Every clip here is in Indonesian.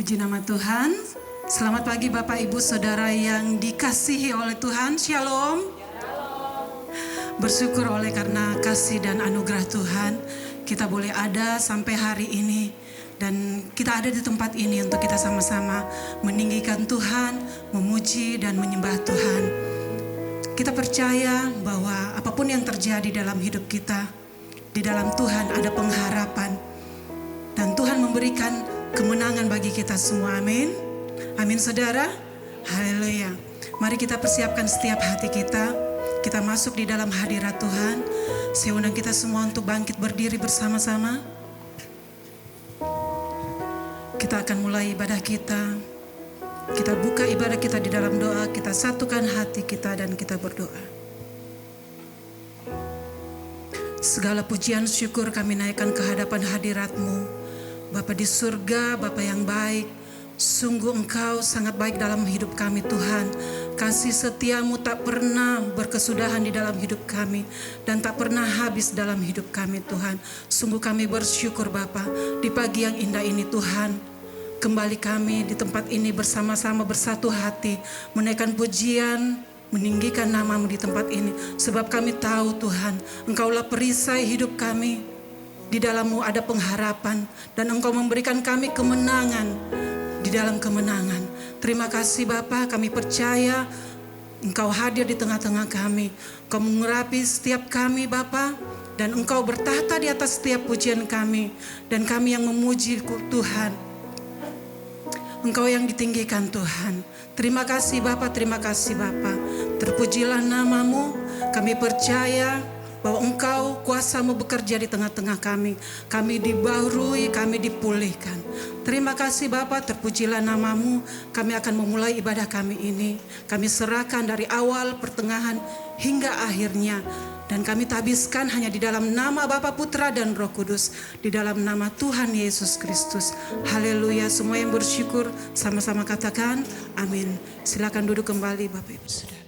Puji nama Tuhan. Selamat pagi Bapak Ibu Saudara yang dikasihi oleh Tuhan. Shalom. Bersyukur oleh karena kasih dan anugerah Tuhan, kita boleh ada sampai hari ini. Dan kita ada di tempat ini untuk kita sama-sama meninggikan Tuhan, memuji dan menyembah Tuhan. Kita percaya bahwa apapun yang terjadi dalam hidup kita, di dalam Tuhan ada pengharapan. Dan Tuhan memberikan kemenangan bagi kita semua, amin. Amin saudara, haleluya. Mari kita persiapkan setiap hati kita. Kita masuk di dalam hadirat Tuhan. Saya undang kita semua untuk bangkit berdiri bersama-sama. Kita akan mulai ibadah kita. Kita buka ibadah kita di dalam doa. Kita satukan hati kita dan kita berdoa. Segala pujian syukur kami naikkan ke hadapan hadirat-Mu. Bapa di surga, Bapa yang baik, sungguh Engkau sangat baik dalam hidup kami Tuhan. Kasih setiamu tak pernah berkesudahan di dalam hidup kami dan tak pernah habis dalam hidup kami Tuhan. Sungguh kami bersyukur Bapa di pagi yang indah ini Tuhan. Kembali kami di tempat ini bersama-sama bersatu hati menaikkan pujian, meninggikan nama-Mu di tempat ini. Sebab kami tahu Tuhan, Engkaulah perisai hidup kami. Di dalam-Mu ada pengharapan dan Engkau memberikan kami kemenangan di dalam kemenangan. Terima kasih Bapa, kami percaya Engkau hadir di tengah-tengah kami. Engkau mengurapi setiap kami Bapa, dan Engkau bertahta di atas setiap pujian kami. Dan kami yang memuji Tuhan, Engkau yang ditinggikan Tuhan. Terima kasih Bapa, terima kasih Bapa. Terpujilah nama-Mu, kami percaya bahwa Engkau kuasa-Mu bekerja di tengah-tengah kami. Kami dibaharui, kami dipulihkan. Terima kasih Bapa, terpujilah nama-Mu. Kami akan memulai ibadah kami ini. Kami serahkan dari awal, pertengahan, hingga akhirnya. Dan kami tabiskan hanya di dalam nama Bapa, Putra, dan Roh Kudus. Di dalam nama Tuhan Yesus Kristus. Haleluya. Semua yang bersyukur sama-sama katakan amin. Silakan duduk kembali Bapak Ibu Saudara.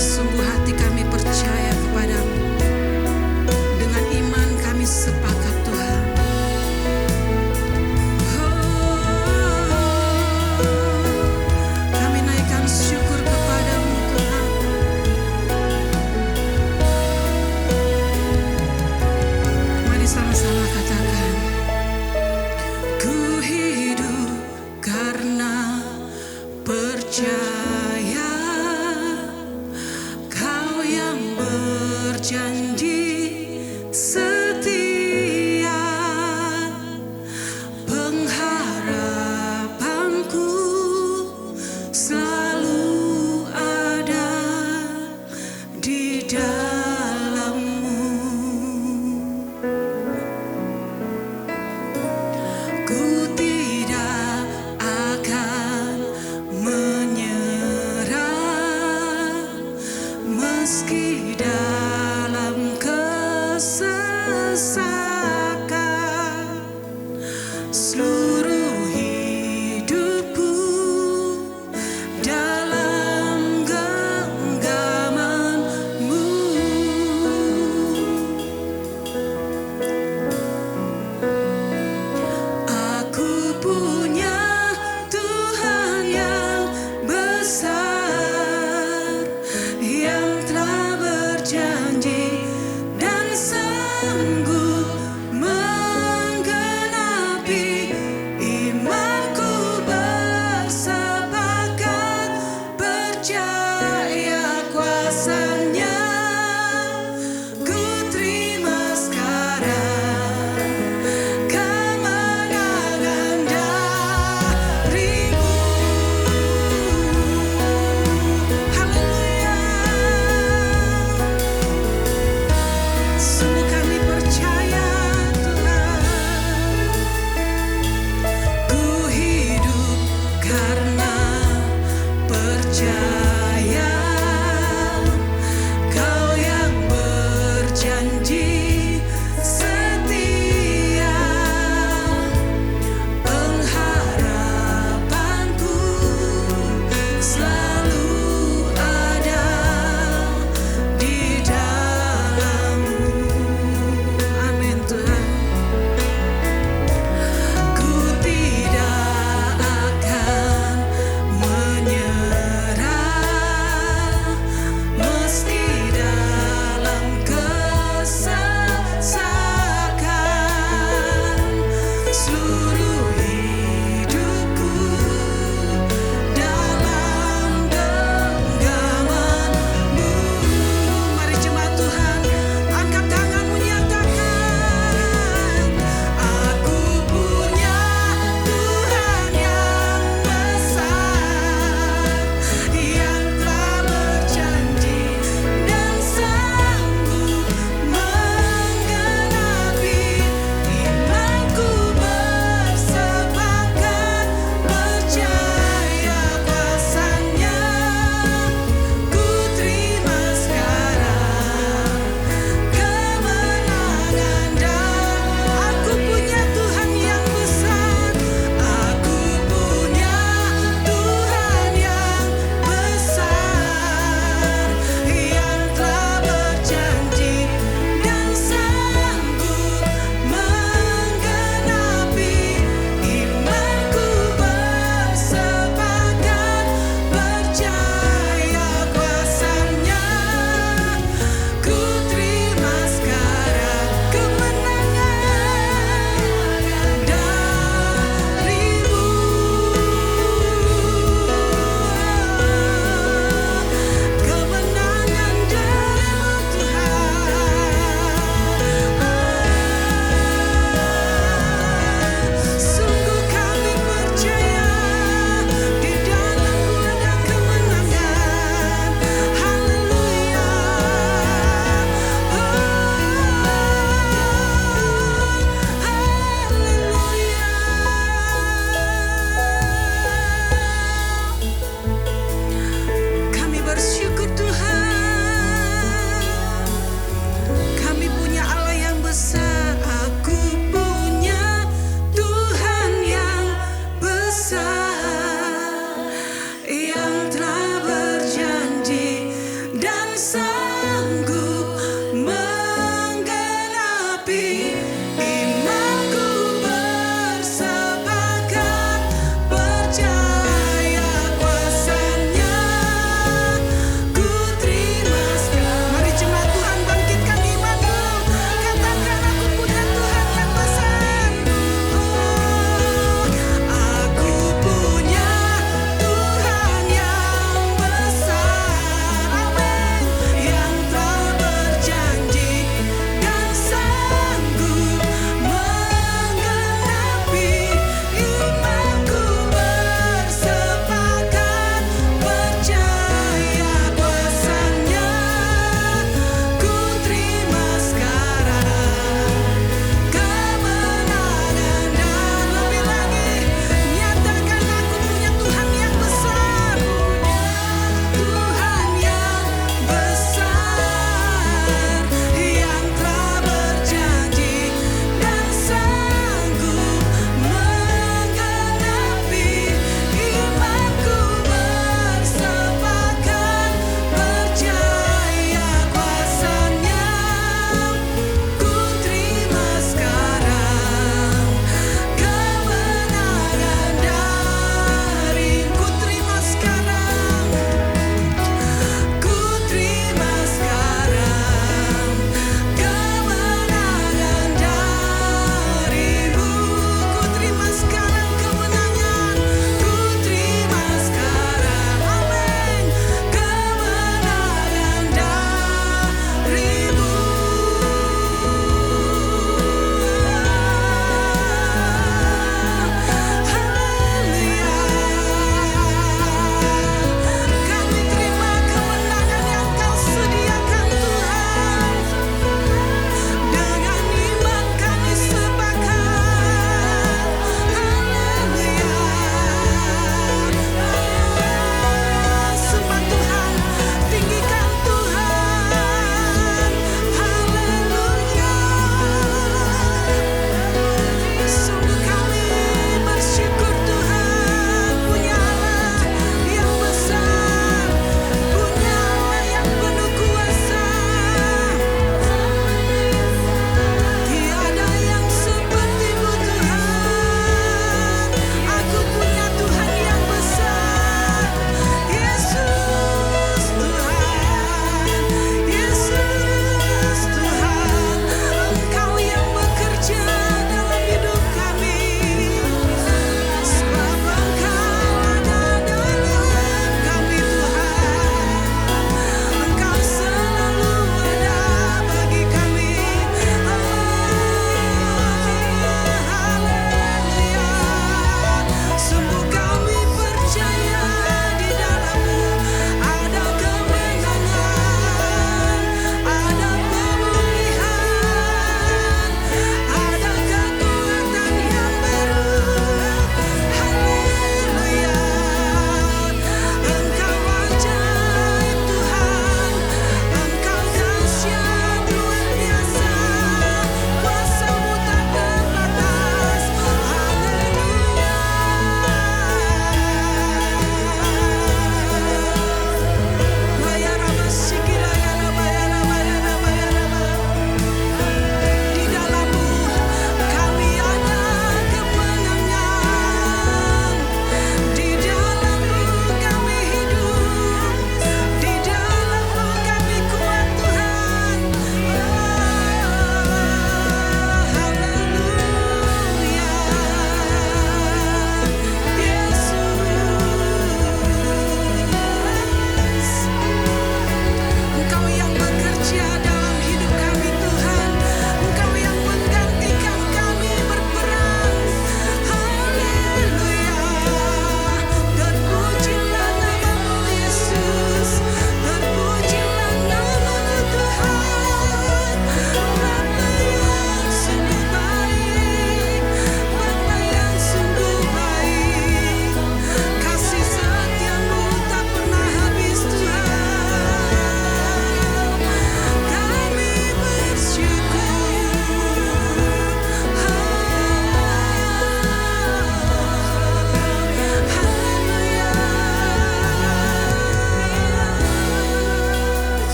Sungguh hati kami percaya kepadamu. Dengan iman kami sepakat Tuhan. Kami naikkan syukur kepadamu Tuhan. Mari sama-sama katakan, ku hidup karena percaya. Janji setia, pengharapanku selalu ada di dalam-Mu. Ku tidak akan menyerah meski seluruh hidupku dalam genggaman-Mu. Aku punya Tuhan yang besar, yang telah berjanji sanggup menggenapi imanku, bersepakat percaya kuasa-Nya, ku terima segala. Mari jemaat Tuhan bangkitkan imanmu, katakan aku punya Tuhan yang besar. Aku punya Tuhan yang besar, amin, yang tahu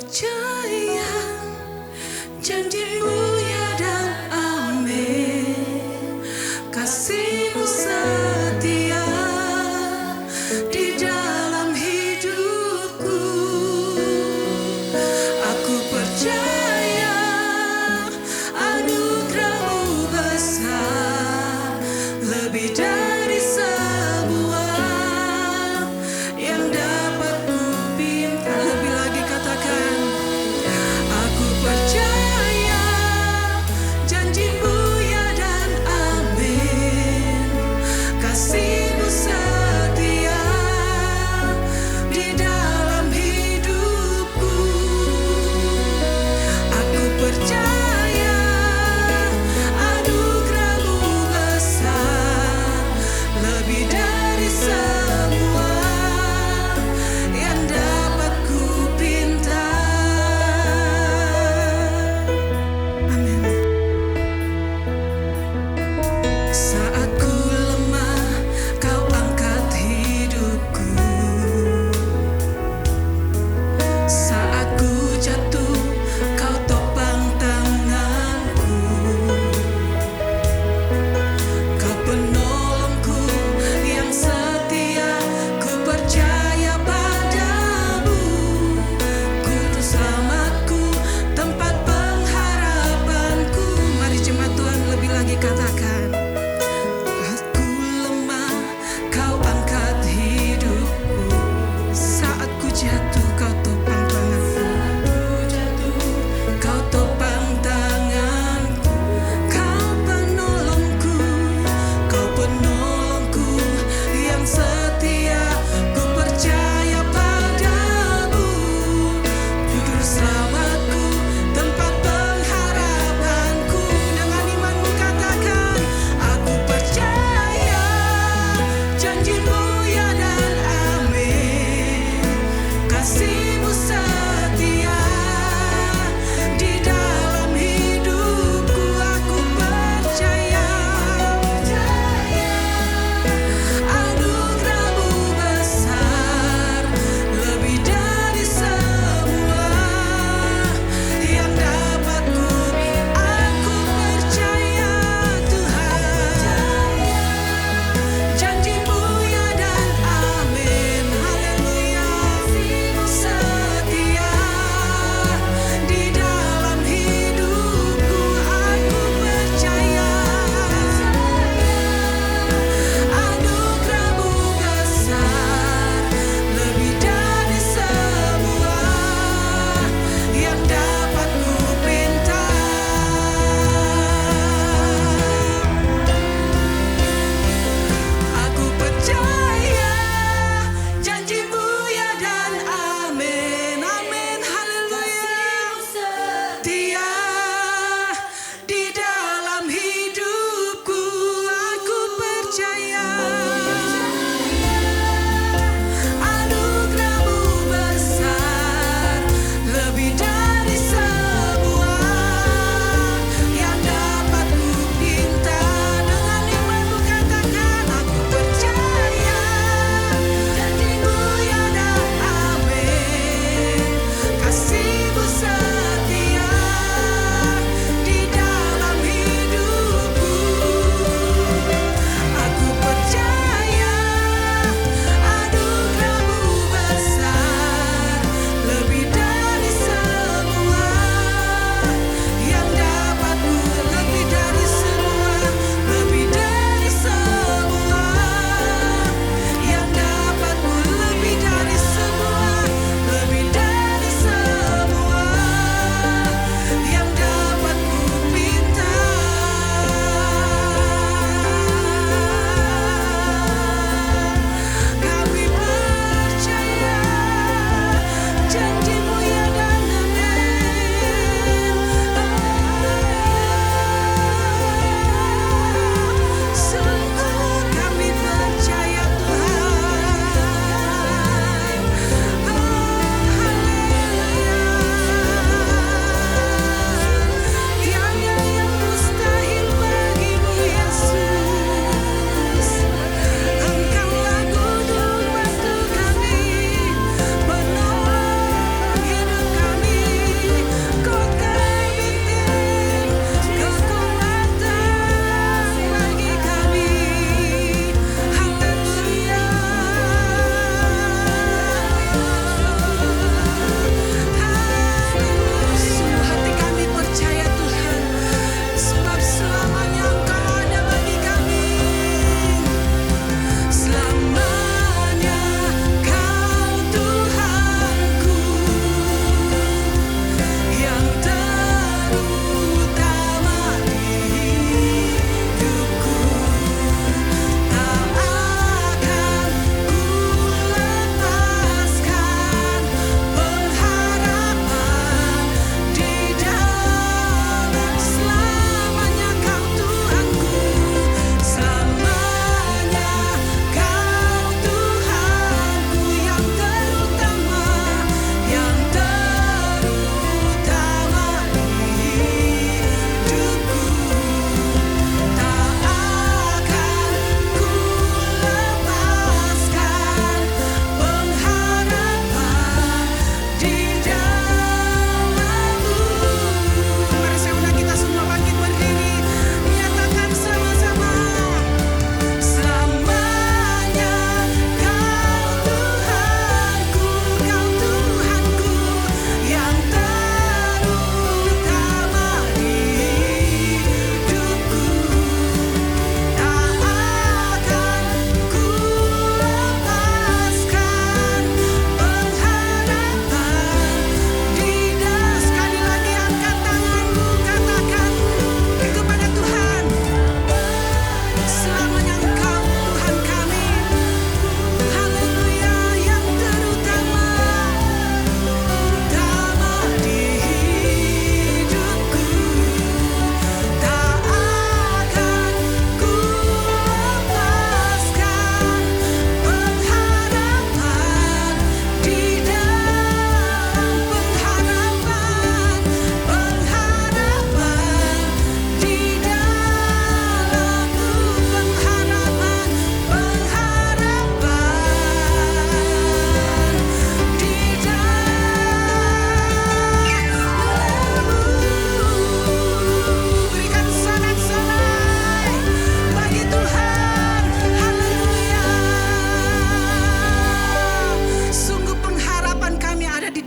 percaya janji-Mu ya dan amin. Kasih-Mu setia di dalam hidupku. Aku percaya anugerah-Mu besar, lebih dari semua yang dapat kupinta. Lebih lagi katakan, aku percaya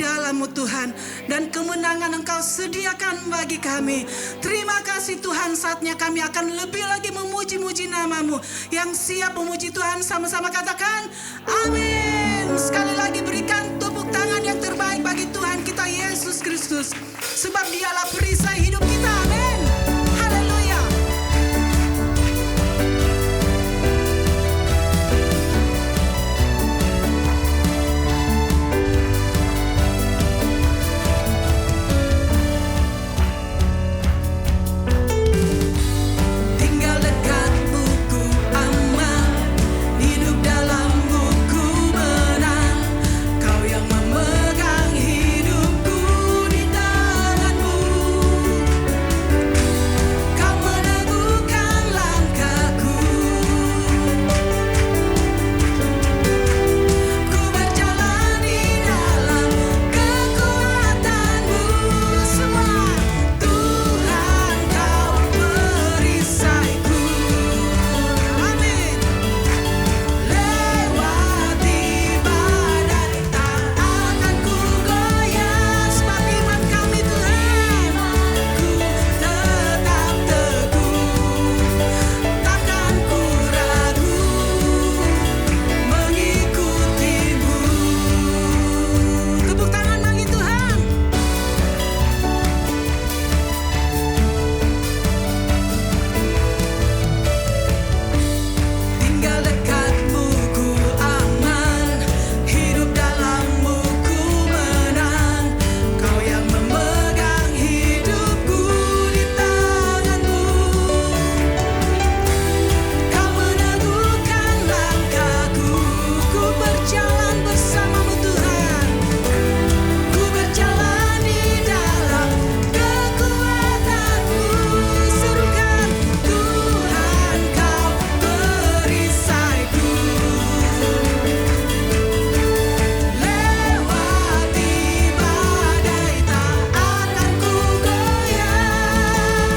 dalam-Mu Tuhan, dan kemenangan Engkau sediakan bagi kami. Terima kasih Tuhan, saatnya kami akan lebih lagi memuji-muji nama-Mu. Yang siap memuji Tuhan sama-sama katakan amin. Sekali lagi berikan tepuk tangan yang terbaik bagi Tuhan kita Yesus Kristus, sebab Dialah perisai hidup kita. Amin. Haleluya. Tinggal dekat buku aman, hidup dalam buku menang. Kau yang memegang hidupku di tanganmu. Kau meneguhkan langkahku. Ku berjalan di dalam kekuatan-Mu. Semua Tuhan, Kau perisaiku. Amin. Lewati badai tak akan ku goyah, sebab iman kami Tuhan, ku tetap teguh. Takkan ku ragu mengikutimu. Tepuk tangan bagi Tuhan. Tinggal dekat buku aman, hidup dalam-Mu ku menang. Kau yang memegang hidupku di tangan-Mu. Kau meneguhkan langkahku. Ku berjalan bersama-Mu Tuhan. Ku berjalan di dalam kekuatan-Mu. Serukan Tuhan, Kau perisaiku. Lewati badai tak akan ku goyah.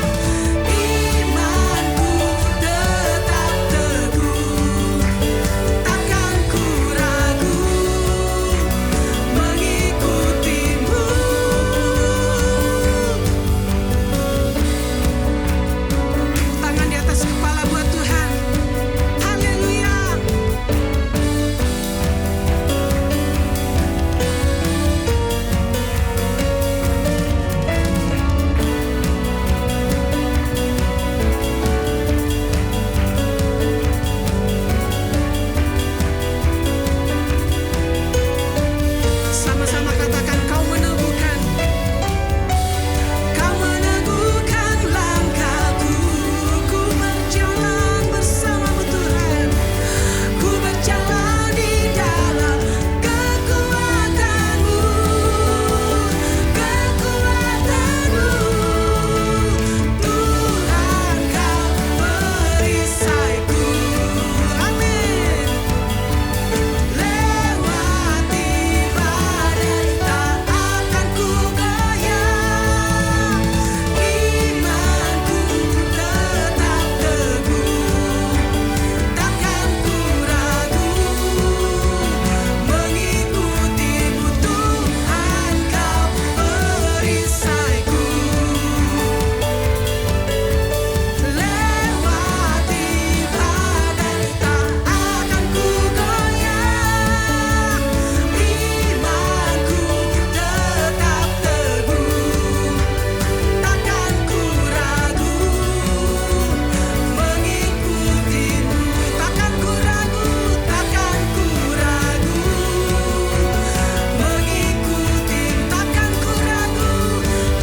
Imanku tetap teguh. Takkan ku ragu mengikutimu. Tangan di atas kepala buat Tuhan. Haleluya. Sama-sama katakan Kau meneguhkan. Kau meneguhkan langkahku. Ku berjalan bersama-Mu Tuhan. Ku berjalan di dalam kekuatan-Mu. Kekuatan-Mu. Tuhan, Kau perisaiku. Amin. Lewati badai tak akan ku goyah. Imanku tetap teguh. Takkan ku ragu mengikutimu. Tuhan, Kau perisaiku. Lewati badai tak akan ku goyah. Imanku tetap teguh. Takkan ku ragu mengikutimu. Takkan ku ragu, takkan ku ragu mengikuti. Takkan ku ragu,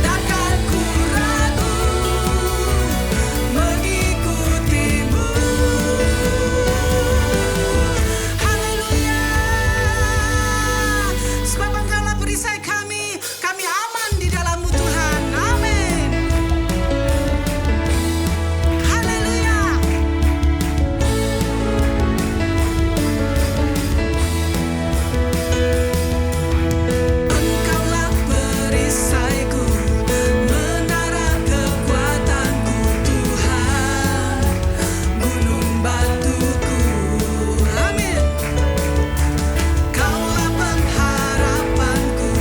takkan ku ragu mengikutimu. Haleluya. Sebab Engkaulah perisai kami. Kami aman di dalam-Mu Tuhan. Amin. Haleluya. Engkaulah perisaiku, menara kekuatanku Tuhan, gunung batuku. Amin. Kaulah pengharapanku,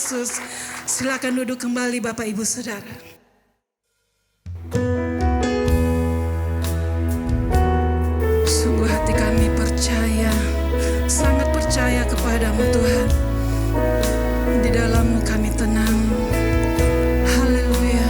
Yesus. Silakan duduk kembali Bapak Ibu Saudara. Sungguh hati kami percaya, sangat percaya kepadamu Tuhan. Di dalam-Mu kami tenang. Haleluya.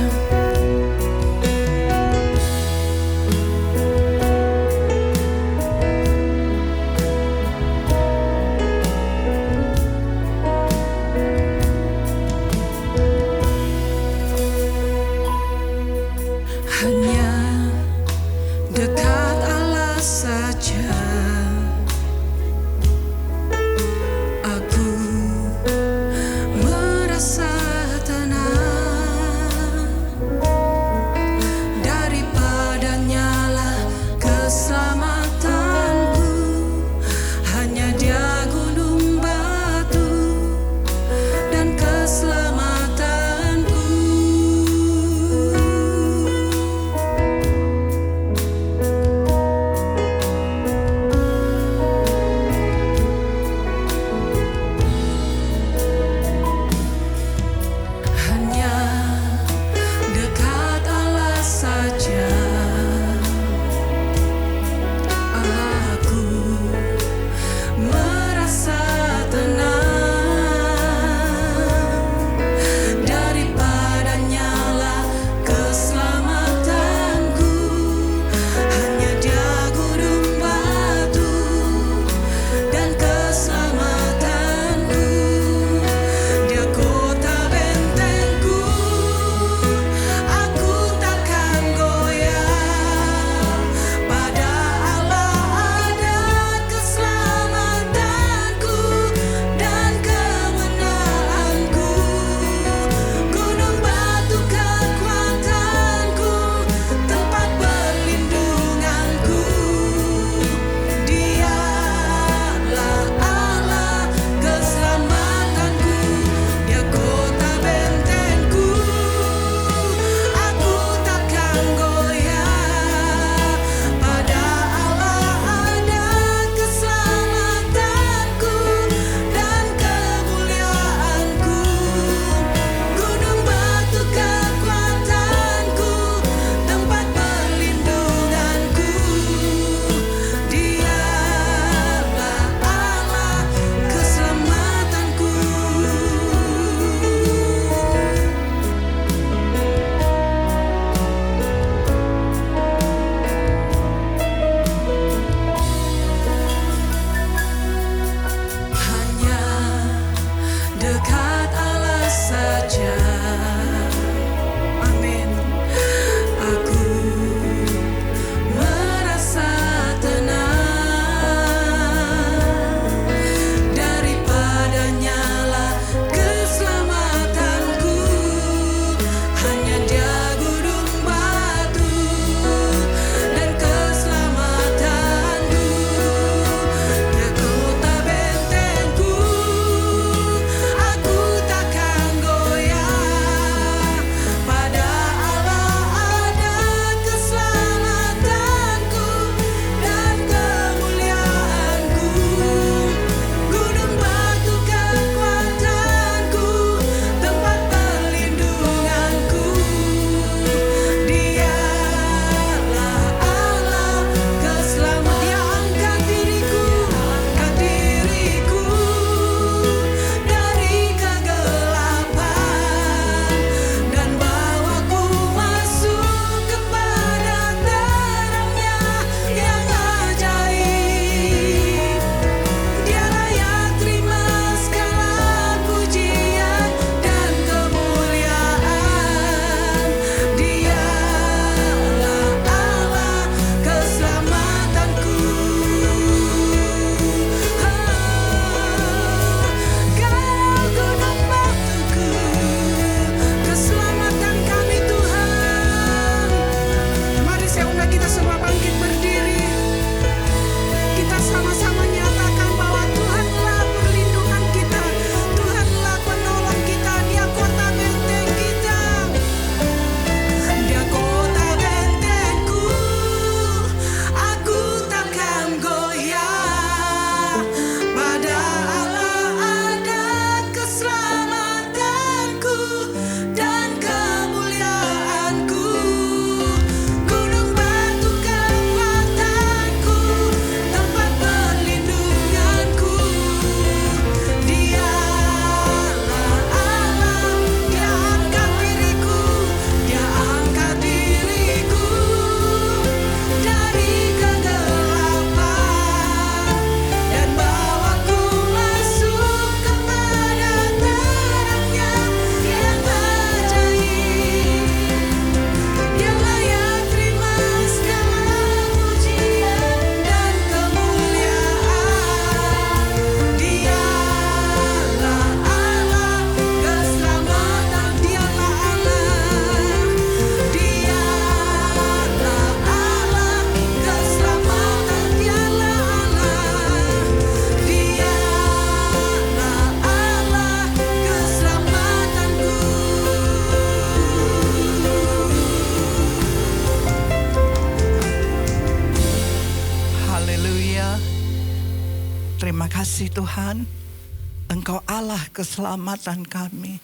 Engkau Allah keselamatan kami.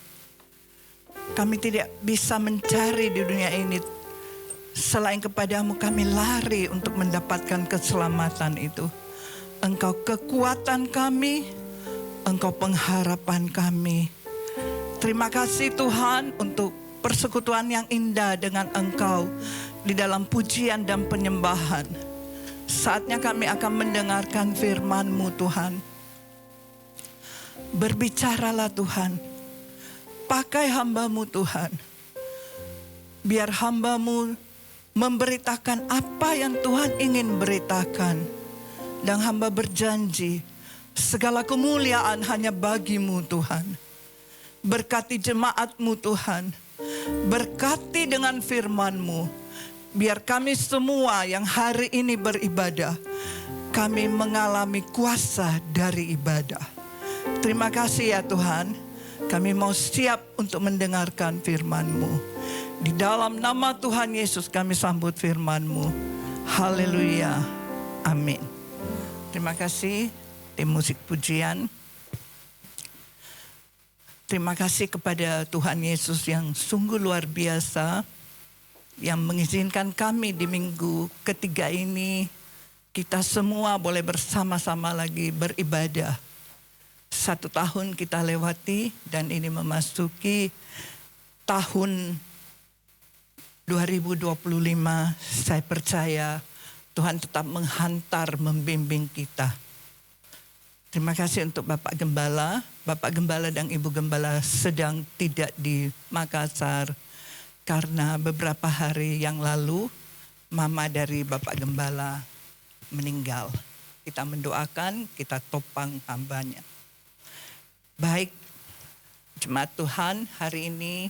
Kami tidak bisa mencari di dunia ini selain kepadamu. Kami lari untuk mendapatkan keselamatan itu. Engkau kekuatan kami, Engkau pengharapan kami. Terima kasih Tuhan untuk persekutuan yang indah dengan Engkau di dalam pujian dan penyembahan. Saatnya kami akan mendengarkan firman-Mu Tuhan. Berbicaralah Tuhan, pakai hamba-Mu Tuhan. Biar hamba-Mu memberitakan apa yang Tuhan ingin beritakan. Dan hamba berjanji, segala kemuliaan hanya bagi-Mu Tuhan. Berkati jemaat-Mu Tuhan. Berkati dengan firman-Mu. Biar kami semua yang hari ini beribadah, kami mengalami kuasa dari ibadah. Terima kasih ya Tuhan. Kami mau siap untuk mendengarkan firman-Mu. Di dalam nama Tuhan Yesus kami sambut firman-Mu. Haleluya. Amin. Terima kasih tim musik pujian. Terima kasih kepada Tuhan Yesus yang sungguh luar biasa, yang mengizinkan kami di minggu ketiga ini kita semua boleh bersama-sama lagi beribadah. 1 tahun kita lewati dan ini memasuki tahun 2025. Saya percaya Tuhan tetap menghantar, membimbing kita. Terima kasih untuk Bapak Gembala. Bapak Gembala dan Ibu Gembala sedang tidak di Makassar karena beberapa hari yang lalu mama dari Bapak Gembala meninggal. Kita mendoakan, kita topang hambanya. Baik, jemaat Tuhan, hari ini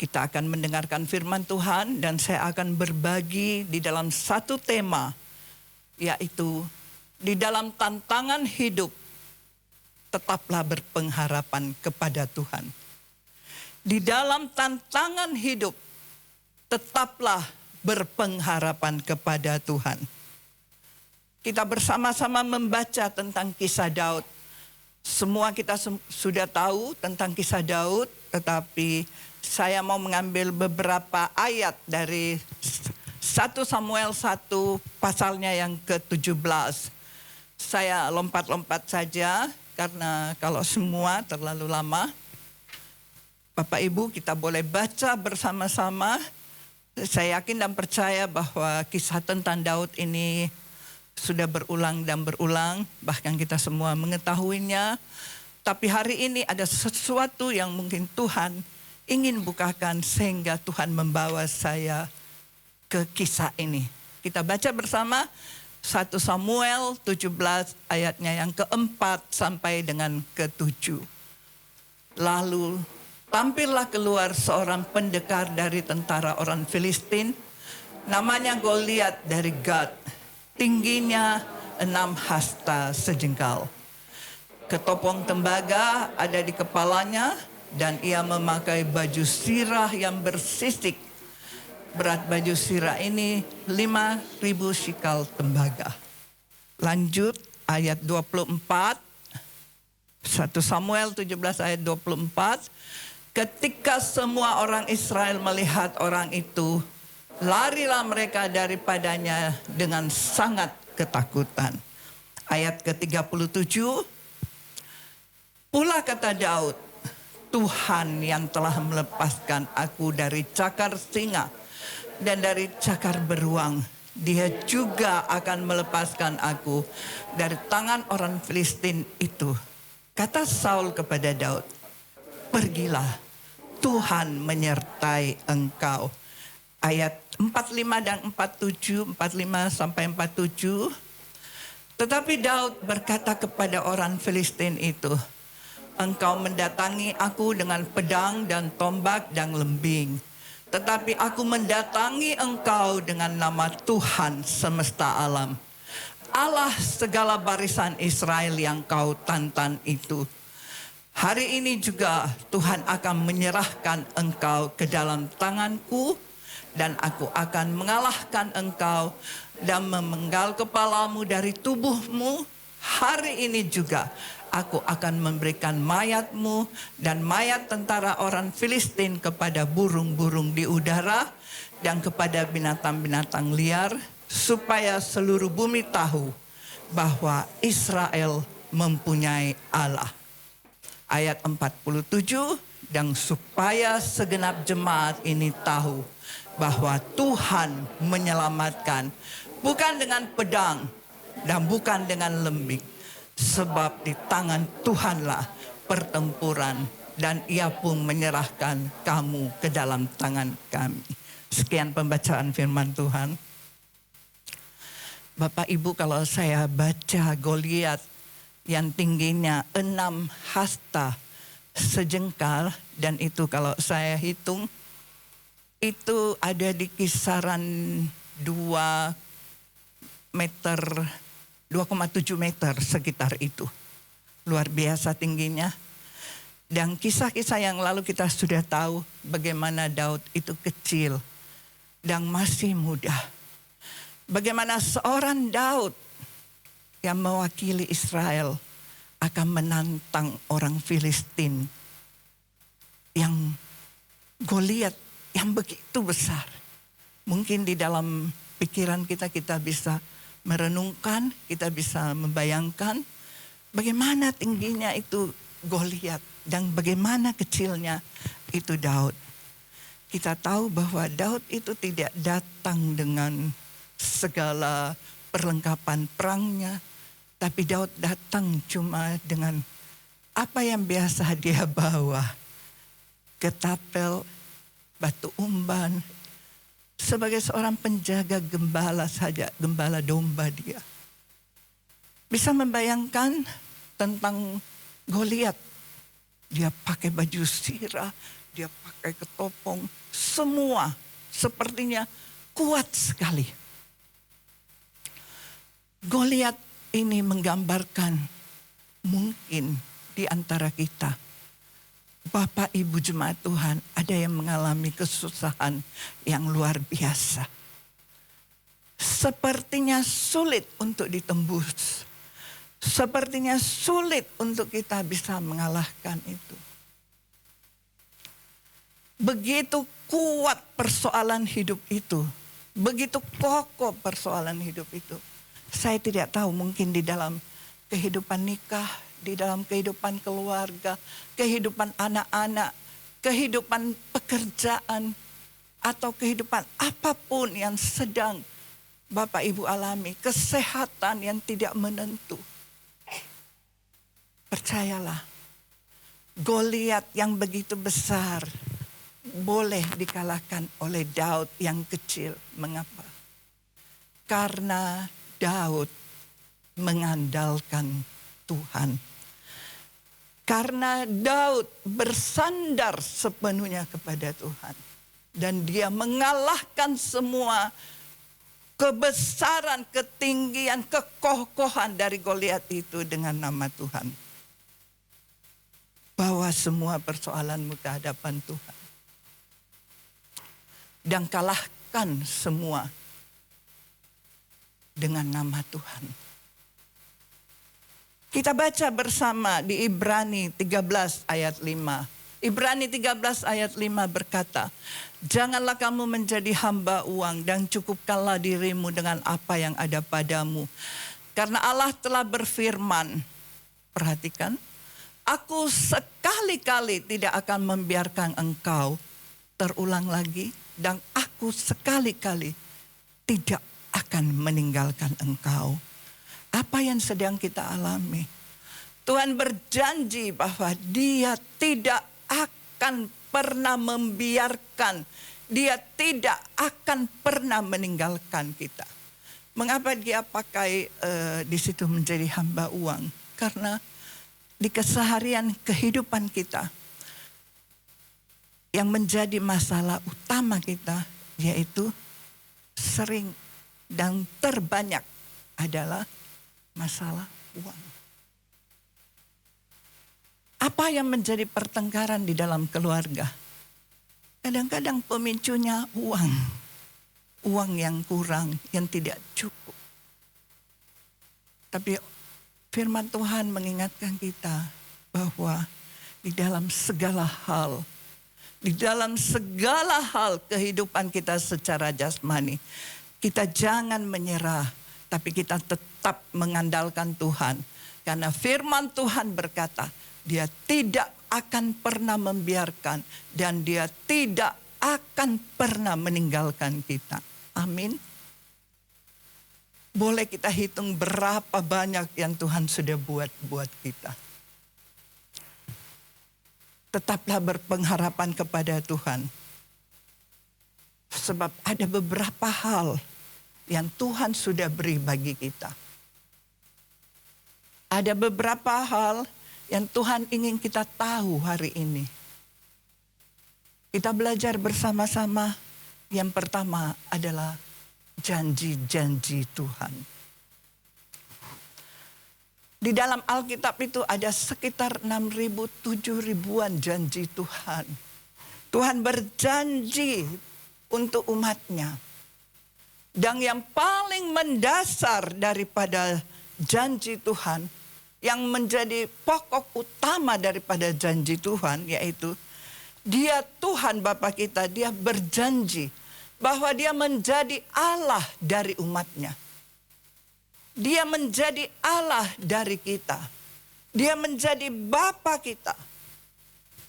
kita akan mendengarkan firman Tuhan dan saya akan berbagi di dalam satu tema, yaitu di dalam tantangan hidup tetaplah berpengharapan kepada Tuhan. Di dalam tantangan hidup tetaplah berpengharapan kepada Tuhan. Kita bersama-sama membaca tentang kisah Daud. Semua kita sudah tahu tentang kisah Daud, tetapi saya mau mengambil beberapa ayat dari 1 Samuel 1 pasalnya yang ke-17. Saya lompat-lompat saja karena kalau semua terlalu lama. Bapak Ibu kita boleh baca bersama-sama. Saya yakin dan percaya bahwa kisah tentang Daud ini sudah berulang dan berulang. Bahkan kita semua mengetahuinya. Tapi hari ini ada sesuatu yang mungkin Tuhan ingin bukakan sehingga Tuhan membawa saya ke kisah ini. Kita baca bersama 1 Samuel 17 ayatnya yang keempat sampai dengan ke-7. Lalu tampillah keluar seorang pendekar dari tentara orang Filistin. Namanya Goliat dari Gad. Tingginya 6 hasta sejengkal. Ketopong tembaga ada di kepalanya dan ia memakai baju sirah yang bersisik. Berat baju sirah ini 5.000 shikal tembaga. Lanjut ayat 24. 1 Samuel 17 ayat 24. Ketika semua orang Israel melihat orang itu, larilah mereka daripadanya dengan sangat ketakutan. Ayat ke-37. Pula kata Daud, Tuhan yang telah melepaskan aku dari cakar singa dan dari cakar beruang, Dia juga akan melepaskan aku dari tangan orang Filistin itu. Kata Saul kepada Daud, pergilah, Tuhan menyertai engkau. Ayat 45 dan 47, 45 sampai 47. Tetapi Daud berkata kepada orang Filistin itu, engkau mendatangi aku dengan pedang dan tombak dan lembing. Tetapi aku mendatangi engkau dengan nama Tuhan semesta alam. Allah segala barisan Israel yang kau tantang itu. Hari ini juga Tuhan akan menyerahkan engkau ke dalam tanganku. Dan aku akan mengalahkan engkau dan memenggal kepalamu dari tubuhmu. Hari ini juga Aku akan memberikan mayatmu dan mayat tentara orang Filistin kepada burung-burung di udara dan kepada binatang-binatang liar, supaya seluruh bumi tahu bahwa Israel mempunyai Allah. Ayat 47, dan supaya segenap jemaat ini tahu bahwa Tuhan menyelamatkan bukan dengan pedang dan bukan dengan lembing, sebab di tangan Tuhanlah pertempuran dan Ia pun menyerahkan kamu ke dalam tangan kami. Sekian pembacaan firman Tuhan. Bapak Ibu, kalau saya baca Goliat yang tingginya 6 hasta sejengkal, dan itu kalau saya hitung itu ada di kisaran 2,7 meter sekitar itu. Luar biasa tingginya. Dan kisah-kisah yang lalu kita sudah tahu bagaimana Daud itu kecil dan masih muda. Bagaimana seorang Daud yang mewakili Israel akan menantang orang Filistin yang Goliat yang begitu besar. Mungkin di dalam pikiran kita bisa merenungkan, kita bisa membayangkan bagaimana tingginya itu Goliat dan bagaimana kecilnya itu Daud. Kita tahu bahwa Daud itu tidak datang dengan segala perlengkapan perangnya, tapi Daud datang cuma dengan apa yang biasa dia bawa. Ketapel, batu umban. Sebagai seorang penjaga gembala saja, gembala domba dia. Bisa membayangkan tentang Goliat. Dia pakai baju sirah, dia pakai ketopong. Semua sepertinya kuat sekali. Goliat ini menggambarkan mungkin di antara kita, Bapak Ibu jemaat Tuhan, ada yang mengalami kesusahan yang luar biasa. Sepertinya sulit untuk ditembus. Sepertinya sulit untuk kita bisa mengalahkan itu. Begitu kuat persoalan hidup itu. Begitu kokoh persoalan hidup itu. Saya tidak tahu, mungkin di dalam kehidupan nikah, di dalam kehidupan keluarga, kehidupan anak-anak, kehidupan pekerjaan, atau kehidupan apapun yang sedang Bapak Ibu alami, kesehatan yang tidak menentu. Percayalah, Goliat yang begitu besar boleh dikalahkan oleh Daud yang kecil. Mengapa? Karena Daud mengandalkan Tuhan. Karena Daud bersandar sepenuhnya kepada Tuhan. Dan dia mengalahkan semua kebesaran, ketinggian, kekokohan dari Goliat itu dengan nama Tuhan. Bawa semua persoalanmu ke hadapan Tuhan. Dan kalahkan semua dengan nama Tuhan. Kita baca bersama di Ibrani 13 ayat 5. Ibrani 13 ayat 5 berkata, janganlah kamu menjadi hamba uang dan cukupkanlah dirimu dengan apa yang ada padamu. Karena Allah telah berfirman, perhatikan, aku sekali-kali tidak akan membiarkan engkau terulang lagi, dan aku sekali-kali tidak akan meninggalkan engkau. Apa yang sedang kita alami? Tuhan berjanji bahwa Dia tidak akan pernah membiarkan, Dia tidak akan pernah meninggalkan kita. Mengapa Dia pakai di situ menjadi hamba uang? Karena di keseharian kehidupan kita, yang menjadi masalah utama kita yaitu sering dan terbanyak adalah masalah uang. Apa yang menjadi pertengkaran di dalam keluarga? Kadang-kadang pemicunya uang. Uang yang kurang, yang tidak cukup. Tapi Firman Tuhan mengingatkan kita bahwa di dalam segala hal kehidupan kita secara jasmani, kita jangan menyerah, tapi kita tetap mengandalkan Tuhan. Karena firman Tuhan berkata, Dia tidak akan pernah membiarkan dan Dia tidak akan pernah meninggalkan kita. Amin. Boleh kita hitung berapa banyak yang Tuhan sudah buat kita. Tetaplah berpengharapan kepada Tuhan. Sebab ada beberapa hal yang Tuhan sudah beri bagi kita. Ada beberapa hal yang Tuhan ingin kita tahu hari ini. Kita belajar bersama-sama. Yang pertama adalah janji-janji Tuhan. Di dalam Alkitab itu ada sekitar 6.000-7.000-an janji Tuhan. Tuhan berjanji untuk umatnya. Dan yang paling mendasar daripada janji Tuhan, yang menjadi pokok utama daripada janji Tuhan, yaitu Dia Tuhan Bapa kita, Dia berjanji bahwa Dia menjadi Allah dari umatnya. Dia menjadi Allah dari kita. Dia menjadi Bapa kita.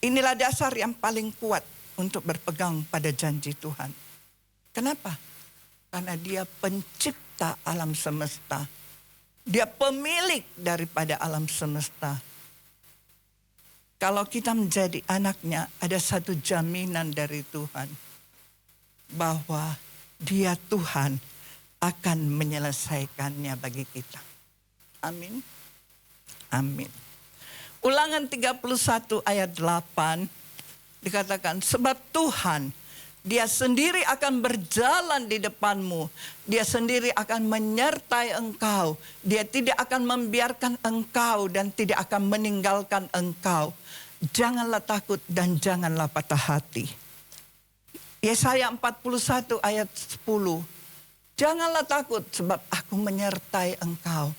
Inilah dasar yang paling kuat untuk berpegang pada janji Tuhan. Kenapa? Karena Dia pencipta alam semesta. Dia pemilik daripada alam semesta. Kalau kita menjadi anaknya, ada satu jaminan dari Tuhan. Bahwa Dia Tuhan akan menyelesaikannya bagi kita. Amin. Amin. Ulangan 31 ayat 8 dikatakan, sebab Tuhan, Dia sendiri akan berjalan di depanmu. Dia sendiri akan menyertai engkau. Dia tidak akan membiarkan engkau dan tidak akan meninggalkan engkau. Janganlah takut dan janganlah patah hati. Yesaya 41 ayat 10. Janganlah takut sebab aku menyertai engkau.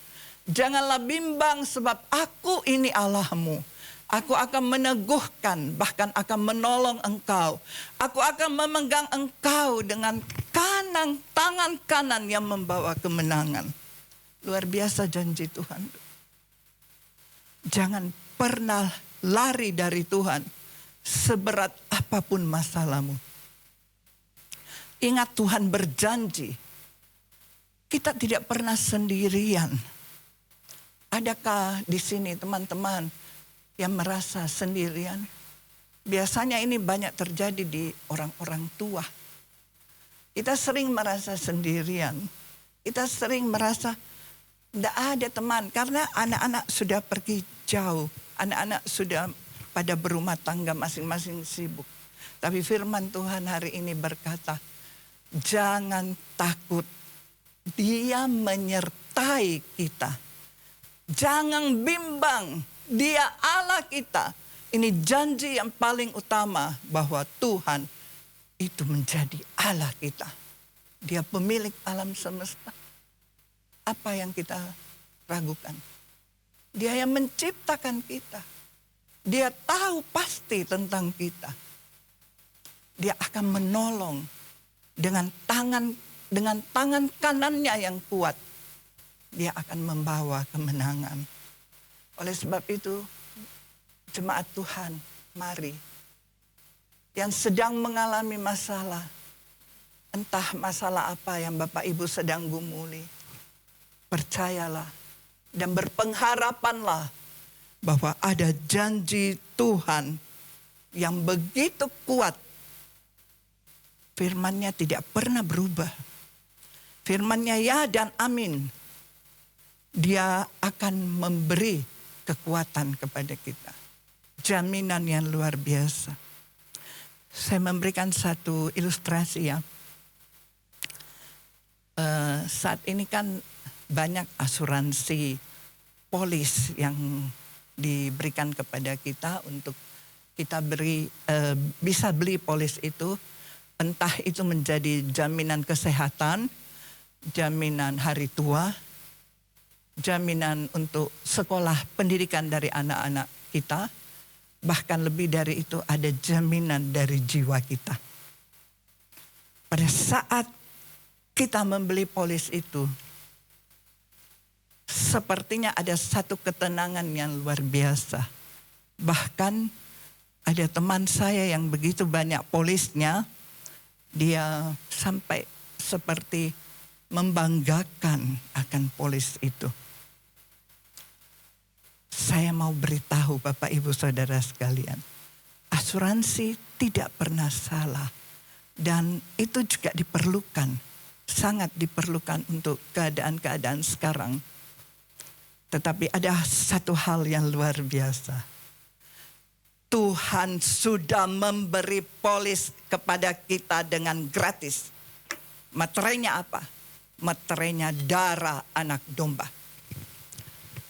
Janganlah bimbang sebab aku ini Allahmu. Aku akan meneguhkan, bahkan akan menolong engkau. Aku akan memegang engkau dengan tangan kanan yang membawa kemenangan. Luar biasa janji Tuhan. Jangan pernah lari dari Tuhan, seberat apapun masalahmu. Ingat Tuhan berjanji, kita tidak pernah sendirian. Adakah di sini teman-teman yang merasa sendirian? Biasanya ini banyak terjadi di orang-orang tua. Kita sering merasa sendirian. Kita sering merasa tidak ada teman karena anak-anak sudah pergi jauh. Anak-anak sudah pada berumah tangga masing-masing sibuk. Tapi firman Tuhan hari ini berkata, jangan takut. Dia menyertai kita. Jangan bimbang. Dia Allah kita. Ini janji yang paling utama bahwa Tuhan itu menjadi Allah kita. Dia pemilik alam semesta. Apa yang kita ragukan? Dia yang menciptakan kita. Dia tahu pasti tentang kita. Dia akan menolong dengan tangan kanannya yang kuat. Dia akan membawa kemenangan. Oleh sebab itu, jemaat Tuhan, mari. Yang sedang mengalami masalah, entah masalah apa yang Bapak Ibu sedang gumuli, percayalah dan berpengharapanlah bahwa ada janji Tuhan yang begitu kuat. Firman-Nya tidak pernah berubah. Firman-Nya ya dan amin. Dia akan memberi kekuatan kepada kita. Jaminan yang luar biasa. Saya memberikan satu ilustrasi ya. Saat ini kan banyak asuransi polis yang diberikan kepada kita untuk kita bisa beli polis itu. Entah itu menjadi jaminan kesehatan, jaminan hari tua, jaminan untuk sekolah pendidikan dari anak-anak kita. Bahkan lebih dari itu ada jaminan dari jiwa kita. Pada saat kita membeli polis itu, sepertinya ada satu ketenangan yang luar biasa. Bahkan ada teman saya yang begitu banyak polisnya, dia sampai seperti membanggakan akan polis itu. Saya mau beritahu Bapak Ibu Saudara sekalian, asuransi tidak pernah salah dan itu juga diperlukan, sangat diperlukan untuk keadaan-keadaan sekarang. Tetapi ada satu hal yang luar biasa. Tuhan sudah memberi polis kepada kita dengan gratis. Materainya apa? Materainya darah anak domba.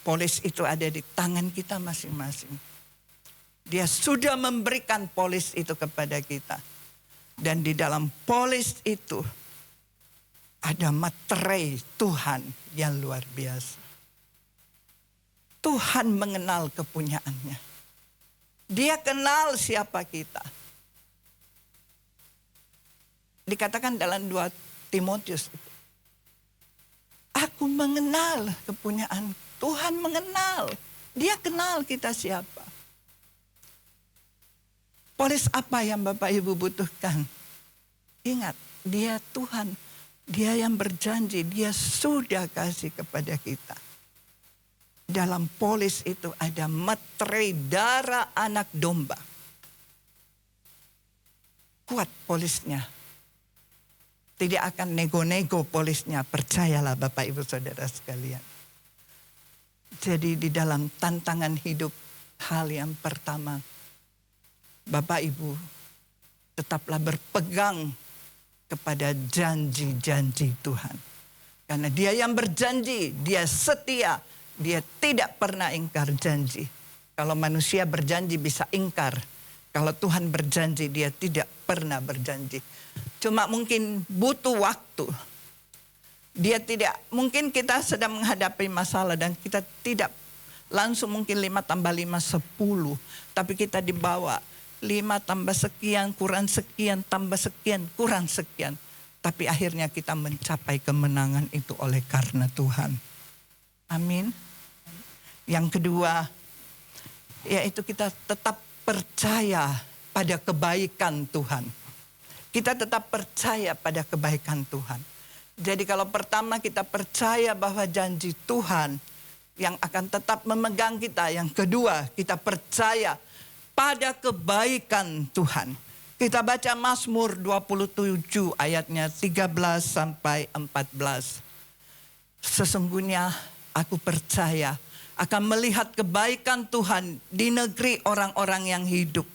Polis itu ada di tangan kita masing-masing. Dia sudah memberikan polis itu kepada kita. Dan di dalam polis itu ada materai Tuhan yang luar biasa. Tuhan mengenal kepunyaannya. Dia kenal siapa kita. Dikatakan dalam 2 Timotius, aku mengenal kepunyaan. Tuhan mengenal. Dia kenal kita siapa. Polis apa yang Bapak Ibu butuhkan? Ingat, dia Tuhan. Dia yang berjanji, dia sudah kasih kepada kita. Dalam polis itu ada materai darah anak domba. Kuat polisnya. Tidak akan nego-nego polisnya. Percayalah Bapak Ibu Saudara sekalian. Jadi di dalam tantangan hidup, hal yang pertama, Bapak Ibu tetaplah berpegang kepada janji-janji Tuhan. Karena dia yang berjanji, dia setia, dia tidak pernah ingkar janji. Kalau manusia berjanji bisa ingkar. Kalau Tuhan berjanji, dia tidak pernah berjanji. Cuma mungkin butuh waktu. Dia tidak, mungkin kita sedang menghadapi masalah dan kita tidak langsung mungkin 5 tambah 5, 10. Tapi kita dibawa 5 tambah sekian, kurang sekian, tambah sekian, kurang sekian. Tapi akhirnya kita mencapai kemenangan itu oleh karena Tuhan. Amin. Yang kedua, yaitu kita tetap percaya pada kebaikan Tuhan. Kita tetap percaya pada kebaikan Tuhan. Jadi kalau pertama kita percaya bahwa janji Tuhan yang akan tetap memegang kita. Yang kedua, kita percaya pada kebaikan Tuhan. Kita baca Mazmur 27 ayatnya 13 sampai 14. Sesungguhnya aku percaya akan melihat kebaikan Tuhan di negeri orang-orang yang hidup.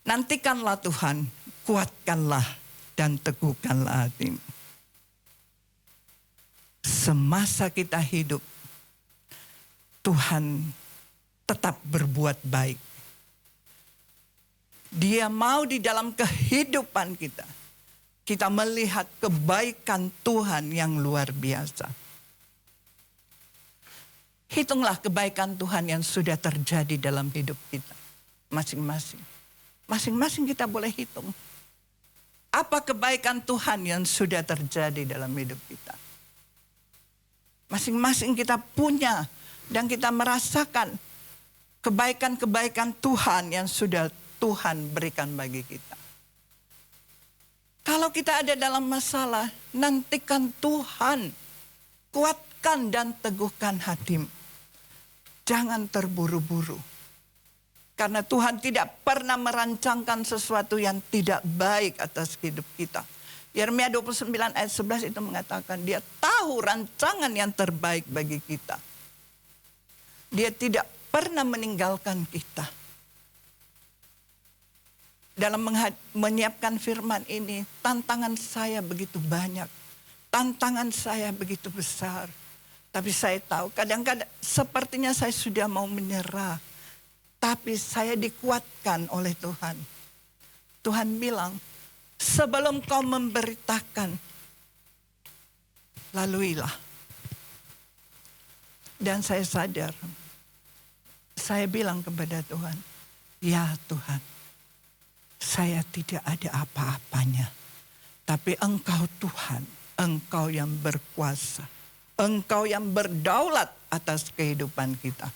Nantikanlah Tuhan, kuatkanlah dan teguhkanlah hatimu. Semasa kita hidup, Tuhan tetap berbuat baik. Dia mau di dalam kehidupan kita, kita melihat kebaikan Tuhan yang luar biasa. Hitunglah kebaikan Tuhan yang sudah terjadi dalam hidup kita. Masing-masing. Masing-masing kita boleh hitung. Apa kebaikan Tuhan yang sudah terjadi dalam hidup kita? Masing-masing kita punya dan kita merasakan kebaikan-kebaikan Tuhan yang sudah Tuhan berikan bagi kita. Kalau kita ada dalam masalah, nantikan Tuhan. Kuatkan dan teguhkan hatimu. Jangan terburu-buru. Karena Tuhan tidak pernah merancangkan sesuatu yang tidak baik atas hidup kita. Yeremia 29 ayat 11 itu mengatakan dia tahu rancangan yang terbaik bagi kita. Dia tidak pernah meninggalkan kita. Dalam menyiapkan firman ini, tantangan saya begitu banyak. Tantangan saya begitu besar. Tapi saya tahu kadang-kadang sepertinya saya sudah mau menyerah. Tapi saya dikuatkan oleh Tuhan. Tuhan bilang, sebelum kau memberitakan, laluilah. Dan saya sadar, saya bilang kepada Tuhan, ya Tuhan, saya tidak ada apa-apanya. Tapi Engkau Tuhan, Engkau yang berkuasa. Engkau yang berdaulat atas kehidupan kita.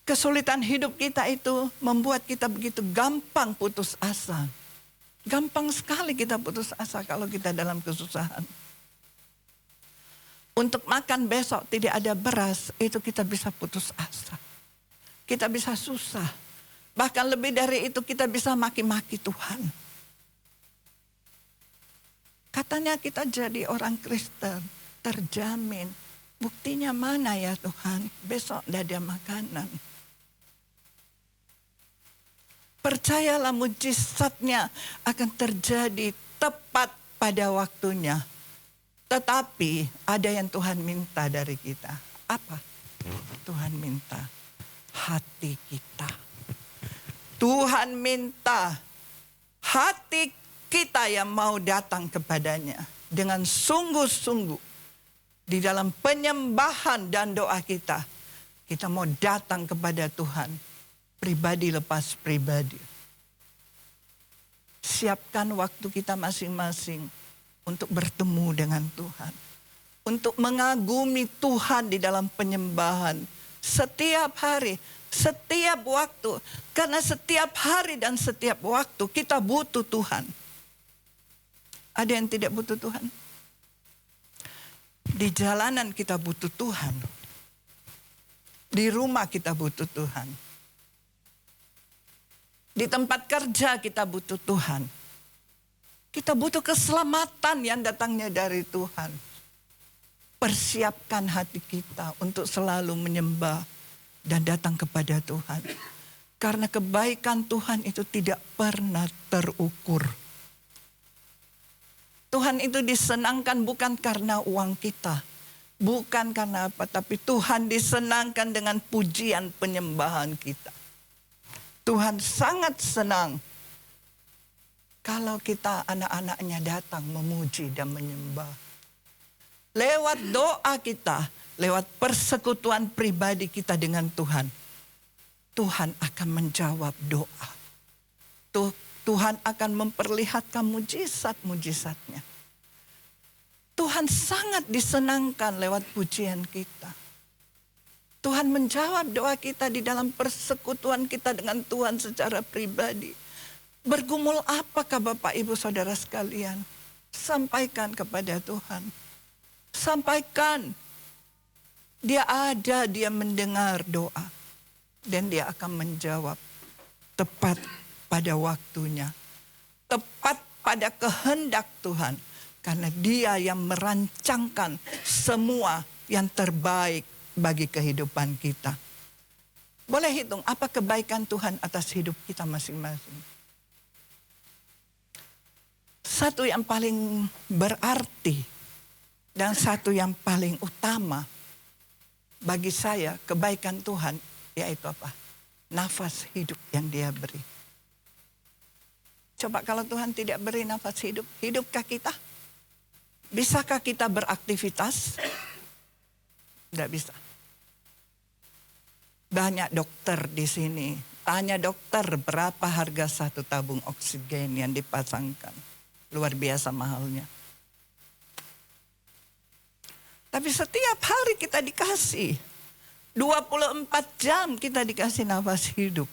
Kesulitan hidup kita itu membuat kita begitu gampang putus asa. Gampang sekali kita putus asa kalau kita dalam kesusahan. Untuk makan besok tidak ada beras, itu kita bisa putus asa. Kita bisa susah. Bahkan lebih dari itu kita bisa maki-maki Tuhan. Katanya kita jadi orang Kristen, terjamin. Buktinya mana ya Tuhan? Besok tidak ada makanan. Percayalah mujizatnya akan terjadi tepat pada waktunya. Tetapi ada yang Tuhan minta dari kita. Apa? Tuhan minta hati kita. Tuhan minta hati kita yang mau datang kepadanya dengan sungguh-sungguh di dalam penyembahan dan doa kita. Kita mau datang kepada Tuhan pribadi lepas pribadi. Siapkan waktu kita masing-masing untuk bertemu dengan Tuhan. Untuk mengagumi Tuhan di dalam penyembahan. Setiap hari, setiap waktu. Karena setiap hari dan setiap waktu kita butuh Tuhan. Ada yang tidak butuh Tuhan? Di jalanan kita butuh Tuhan. Di rumah kita butuh Tuhan. Di tempat kerja kita butuh Tuhan. Kita butuh keselamatan yang datangnya dari Tuhan. Persiapkan hati kita untuk selalu menyembah dan datang kepada Tuhan. Karena kebaikan Tuhan itu tidak pernah terukur. Tuhan itu disenangkan bukan karena uang kita. Bukan karena apa, tapi Tuhan disenangkan dengan pujian penyembahan kita. Tuhan sangat senang kalau kita anak-anaknya datang memuji dan menyembah. Lewat doa kita, lewat persekutuan pribadi kita dengan Tuhan. Tuhan akan menjawab doa. Tuhan akan memperlihatkan mujizat-mujizatnya. Tuhan sangat disenangkan lewat pujian kita. Tuhan menjawab doa kita di dalam persekutuan kita dengan Tuhan secara pribadi. Bergumul apakah Bapak Ibu Saudara sekalian? Sampaikan kepada Tuhan. Sampaikan. Dia ada, dia mendengar doa. Dan dia akan menjawab tepat pada waktunya. Tepat pada kehendak Tuhan. Karena dia yang merancangkan semua yang terbaik bagi kehidupan kita. Boleh hitung apa kebaikan Tuhan atas hidup kita masing-masing. Satu yang paling berarti dan satu yang paling utama bagi saya kebaikan Tuhan yaitu apa? Nafas hidup yang dia beri. Coba kalau Tuhan tidak beri nafas hidup, hidupkah kita? Bisakah kita beraktivitas? Tidak bisa. Banyak dokter di sini. Tanya dokter berapa harga satu tabung oksigen yang dipasangkan. Luar biasa mahalnya. Tapi setiap hari kita dikasih. 24 jam kita dikasih nafas hidup.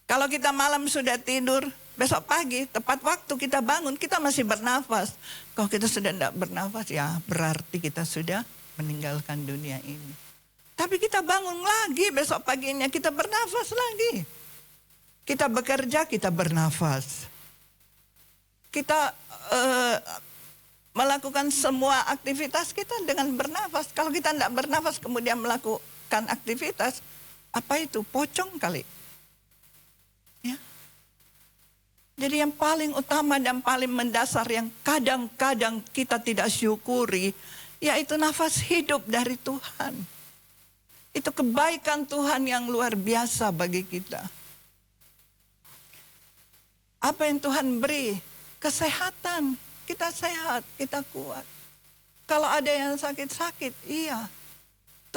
Kalau kita malam sudah tidur, besok pagi tepat waktu kita bangun, kita masih bernafas. Kalau kita sudah tidak bernafas, ya berarti kita sudah meninggalkan dunia ini. Tapi kita bangun lagi besok paginya, kita bernafas lagi. Kita bekerja, kita bernafas. Kita melakukan semua aktivitas kita dengan bernafas. Kalau kita tidak bernafas kemudian melakukan aktivitas, apa itu? Pocong kali. Ya. Jadi yang paling utama dan paling mendasar yang kadang-kadang kita tidak syukuri, yaitu nafas hidup dari Tuhan. Itu kebaikan Tuhan yang luar biasa bagi kita. Apa yang Tuhan beri? Kesehatan. Kita sehat, kita kuat. Kalau ada yang sakit-sakit, iya.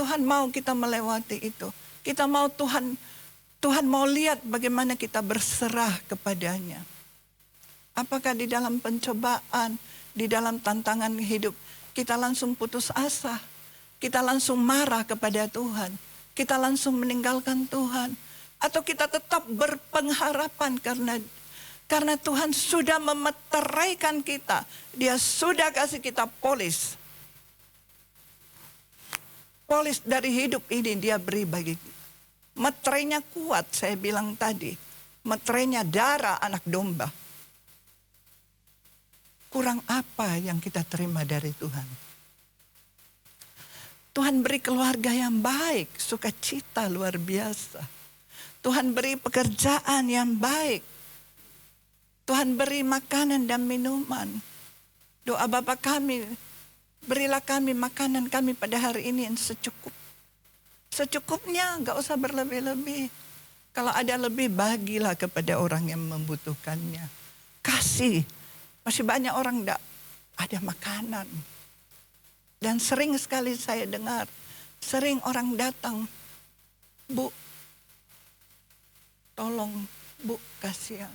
Tuhan mau kita melewati itu. Kita mau Tuhan mau lihat bagaimana kita berserah kepadanya. Apakah di dalam pencobaan, di dalam tantangan hidup, kita langsung putus asa. Kita langsung marah kepada Tuhan. Kita langsung meninggalkan Tuhan. Atau kita tetap berpengharapan karena Tuhan sudah memeteraikan kita. Dia sudah kasih kita polis. Polis dari hidup ini dia beri bagi kita. Meterainya kuat, saya bilang tadi. Meterainya darah anak domba. Kurang apa yang kita terima dari Tuhan? Tuhan beri keluarga yang baik, sukacita luar biasa. Tuhan beri pekerjaan yang baik. Tuhan beri makanan dan minuman. Doa Bapa kami, berilah kami makanan kami pada hari ini yang secukupnya, gak usah berlebih-lebih. Kalau ada lebih, bagilah kepada orang yang membutuhkannya. Kasih. Masih banyak orang gak ada makanan. Dan sering sekali saya dengar, sering orang datang, Bu, tolong Bu, kasihan.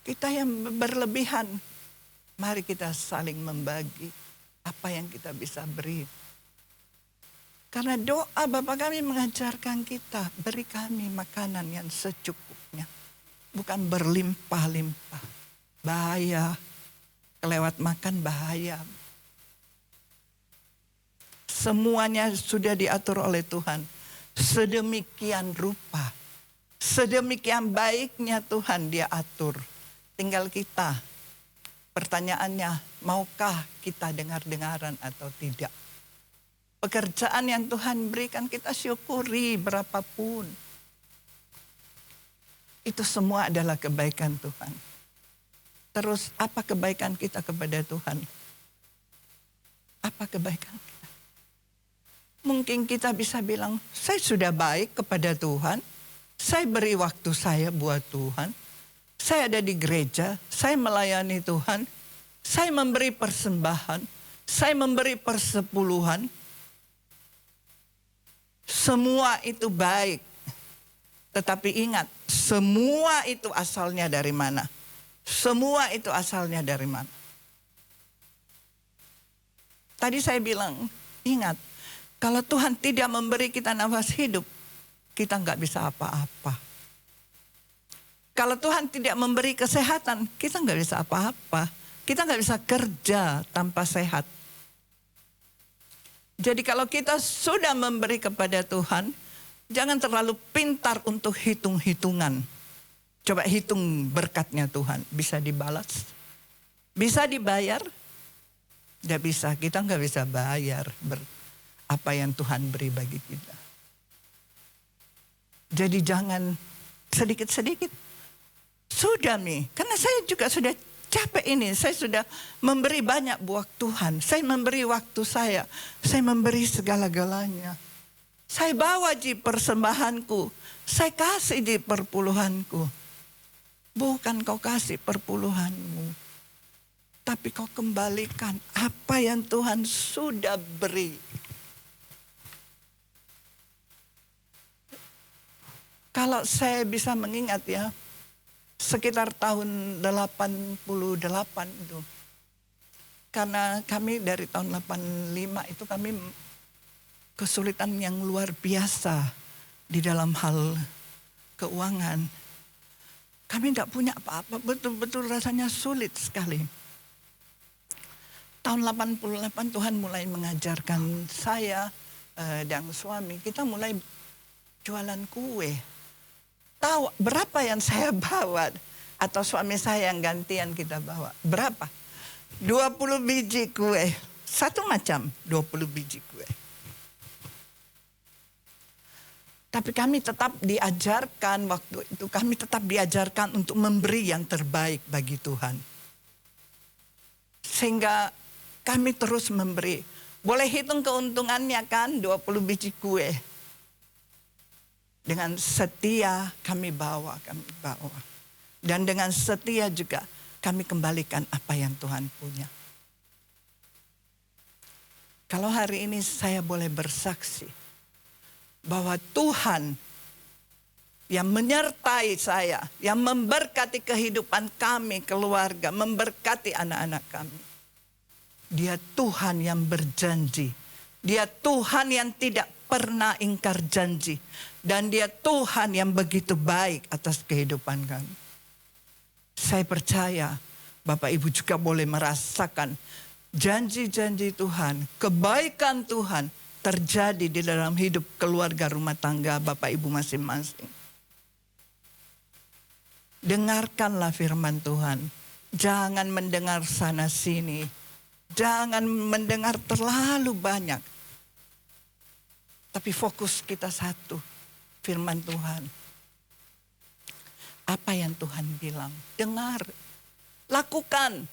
Kita yang berlebihan, mari kita saling membagi apa yang kita bisa beri. Karena doa Bapa kami mengajarkan kita, beri kami makanan yang secukupnya. Bukan berlimpah-limpah. Bahaya. Kelewat makan bahaya. Semuanya sudah diatur oleh Tuhan. Sedemikian rupa. Sedemikian baiknya Tuhan dia atur. Tinggal kita. Pertanyaannya, maukah kita dengar-dengaran atau tidak? Pekerjaan yang Tuhan berikan kita syukuri berapapun. Itu semua adalah kebaikan Tuhan. Terus apa kebaikan kita kepada Tuhan? Apa kebaikan kita? Mungkin kita bisa bilang, saya sudah baik kepada Tuhan. Saya beri waktu saya buat Tuhan. Saya ada di gereja, saya melayani Tuhan. Saya memberi persembahan. Saya memberi persepuluhan. Semua itu baik. Tetapi ingat, semua itu asalnya dari mana? Semua itu asalnya dari mana? Tadi saya bilang, ingat, kalau Tuhan tidak memberi kita nafas hidup, kita nggak bisa apa-apa. Kalau Tuhan tidak memberi kesehatan, kita nggak bisa apa-apa. Kita nggak bisa kerja tanpa sehat. Jadi kalau kita sudah memberi kepada Tuhan, jangan terlalu pintar untuk hitung-hitungan. Coba hitung berkatnya Tuhan. Bisa dibalas? Bisa dibayar? Tidak bisa. Kita nggak bisa bayar apa yang Tuhan beri bagi kita. Jadi jangan sedikit-sedikit. Sudah karena saya juga sudah capek ini. Saya sudah memberi banyak buat Tuhan. Saya memberi waktu saya. Saya memberi segala-galanya. Saya bawa di persembahanku. Saya kasih di perpuluhanku. Bukan kau kasih perpuluhanmu. Tapi kau kembalikan apa yang Tuhan sudah beri. Kalau saya bisa mengingat ya. Sekitar tahun 88 itu. Karena kami dari tahun 85 itu kami kesulitan yang luar biasa di dalam hal keuangan. Kami tidak punya apa-apa, betul-betul rasanya sulit sekali. Tahun 88 Tuhan mulai mengajarkan saya dan suami, kita mulai jualan kue. Tahu berapa yang saya bawa? Atau suami saya yang gantian kita bawa. Berapa? 20 biji kue. Satu macam 20 biji kue. Tapi kami tetap diajarkan waktu itu, kami tetap diajarkan untuk memberi yang terbaik bagi Tuhan. Sehingga kami terus memberi. Boleh hitung keuntungannya kan, 20 biji kue. Dengan setia kami bawa. Dan dengan setia juga kami kembalikan apa yang Tuhan punya. Kalau hari ini saya boleh bersaksi bahwa Tuhan yang menyertai saya, yang memberkati kehidupan kami, keluarga, memberkati anak-anak kami. Dia Tuhan yang berjanji. Dia Tuhan yang tidak pernah ingkar janji. Dan dia Tuhan yang begitu baik atas kehidupan kami. Saya percaya Bapak Ibu juga boleh merasakan janji-janji Tuhan, kebaikan Tuhan terjadi di dalam hidup keluarga rumah tangga Bapak Ibu masing-masing. Dengarkanlah firman Tuhan. Jangan mendengar sana sini. Jangan mendengar terlalu banyak. Tapi fokus kita satu. Firman Tuhan. Apa yang Tuhan bilang. Dengar. Lakukan.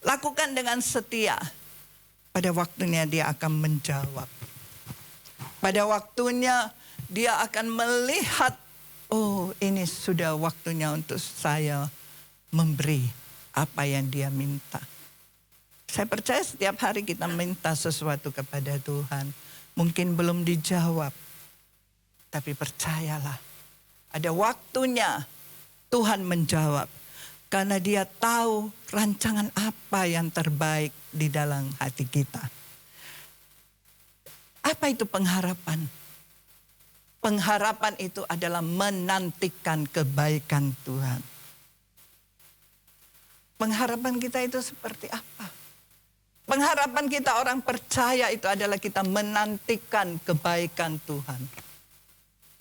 Lakukan dengan setia. Pada waktunya dia akan menjawab. Pada waktunya dia akan melihat, oh ini sudah waktunya untuk saya memberi apa yang dia minta. Saya percaya setiap hari kita minta sesuatu kepada Tuhan. Mungkin belum dijawab. Tapi percayalah, ada waktunya Tuhan menjawab. Karena dia tahu rancangan apa yang terbaik di dalam hati kita. Apa itu pengharapan? Pengharapan itu adalah menantikan kebaikan Tuhan. Pengharapan kita itu seperti apa? Pengharapan kita orang percaya itu adalah kita menantikan kebaikan Tuhan.